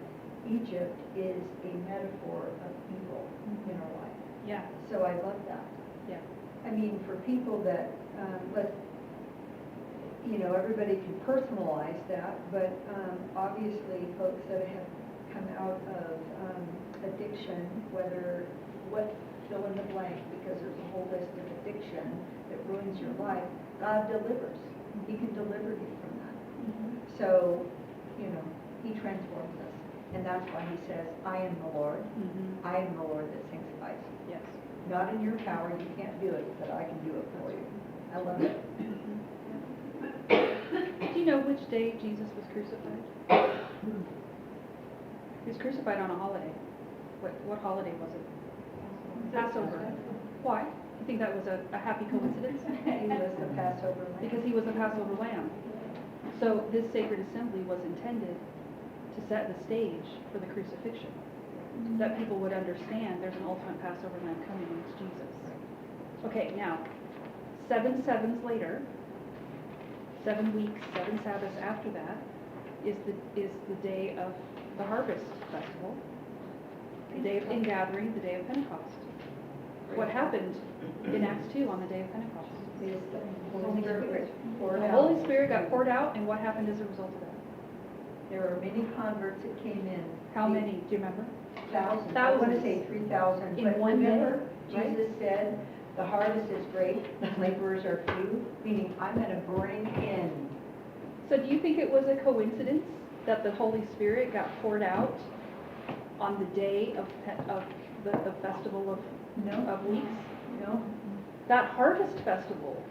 Egypt is a metaphor of evil in our life. Yeah, So I love that. yeah. I mean, for people that, everybody can personalize that, but obviously folks that have come out of addiction, fill in the blank, because there's a whole list of addiction that ruins your life, God delivers. He can deliver you from that. So, He transforms us. And that's why He says, I am the Lord. I am the Lord that sanctifies you. Yes. Not in your power, you can't do it, but I can do it for you. I love it. Do you know which day Jesus was crucified? He was crucified on a holiday. What holiday was it? Passover. Why? You think that was a happy coincidence? He was the Passover lamb. Because He was the Passover lamb. So this sacred assembly was intended to set the stage for the crucifixion. That people would understand there's an ultimate Passover lamb coming, and it's Jesus. Okay, now, 7 sevens later, 7 weeks, 7 Sabbaths after that, is the day of the harvest festival, the day of ingathering, the day of Pentecost. What happened in Acts 2 on the day of Pentecost? The Holy Spirit poured The out. Holy Spirit got poured out, and what happened as a result of that? There were many converts that came in. How many? Do you remember? Thousands. I want to Thousands. say 3,000. In But one day, remember, right? Jesus said, the harvest is great, the laborers are few, meaning I'm going to bring in. So do you think it was a coincidence that the Holy Spirit got poured out on the day of the festival of weeks? No? That harvest festival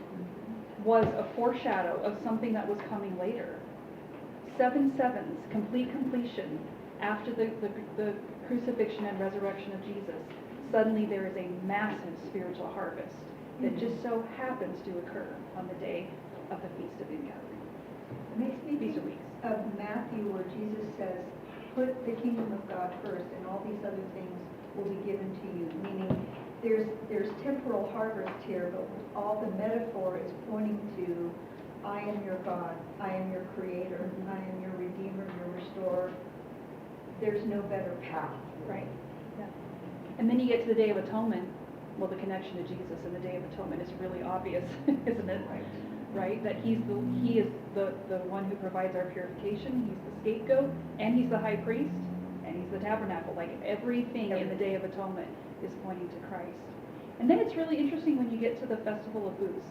was a foreshadow of something that was coming later. 7 sevens, complete completion, after the crucifixion and resurrection of Jesus. Suddenly there is a massive spiritual harvest that just so happens to occur on the day of the Feast of Ingathering. It makes me Feast of think Weeks. of Matthew, where Jesus says, put the kingdom of God first, and all these other things will be given to you. Meaning, there's temporal harvest here, but all the metaphor is pointing to, I am your God, I am your creator, I am your redeemer, your restorer. There's no better path. Right. Yeah. And then you get to the Day of Atonement. Well, the connection to Jesus and the Day of Atonement is really obvious, isn't it? Right? That he is the one who provides our purification. He's the scapegoat, and He's the high priest, and He's the tabernacle. Like everything in the Day of Atonement is pointing to Christ. And then it's really interesting when you get to the Festival of Booths,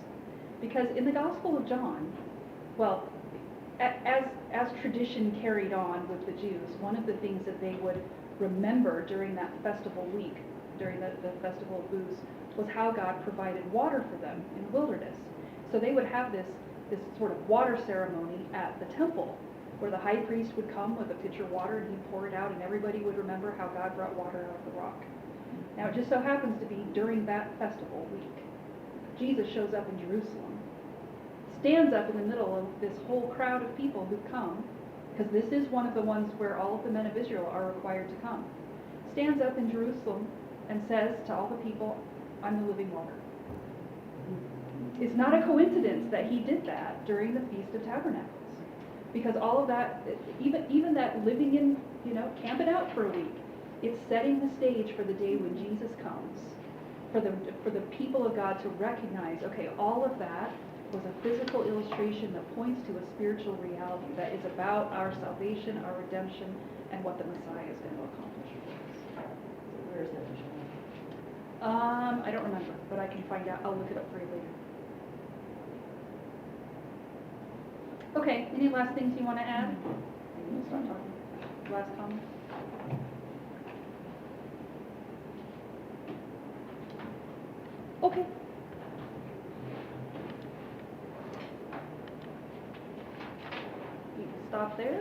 because in the Gospel of John, well, as tradition carried on with the Jews, one of the things that they would remember during that festival week, during the Festival of Booths, was how God provided water for them in the wilderness. So they would have this sort of water ceremony at the temple, where the high priest would come with a pitcher of water and he'd pour it out, and everybody would remember how God brought water out of the rock. Now it just so happens to be during that festival week, Jesus shows up in Jerusalem, stands up in the middle of this whole crowd of people who've come, because this is one of the ones where all of the men of Israel are required to come, stands up in Jerusalem and says to all the people, I'm the living water. It's not a coincidence that He did that during the Feast of Tabernacles, because all of that, even that living in, camping out for a week, it's setting the stage for the day when Jesus comes, for the people of God to recognize, okay, all of that was a physical illustration that points to a spiritual reality that is about our salvation, our redemption, and what the Messiah is going to accomplish for us. Where is that? I don't remember, but I can find out. I'll look it up for you later. Okay, any last things you want to add? We'll start talking. Last comment? Okay. You can stop there.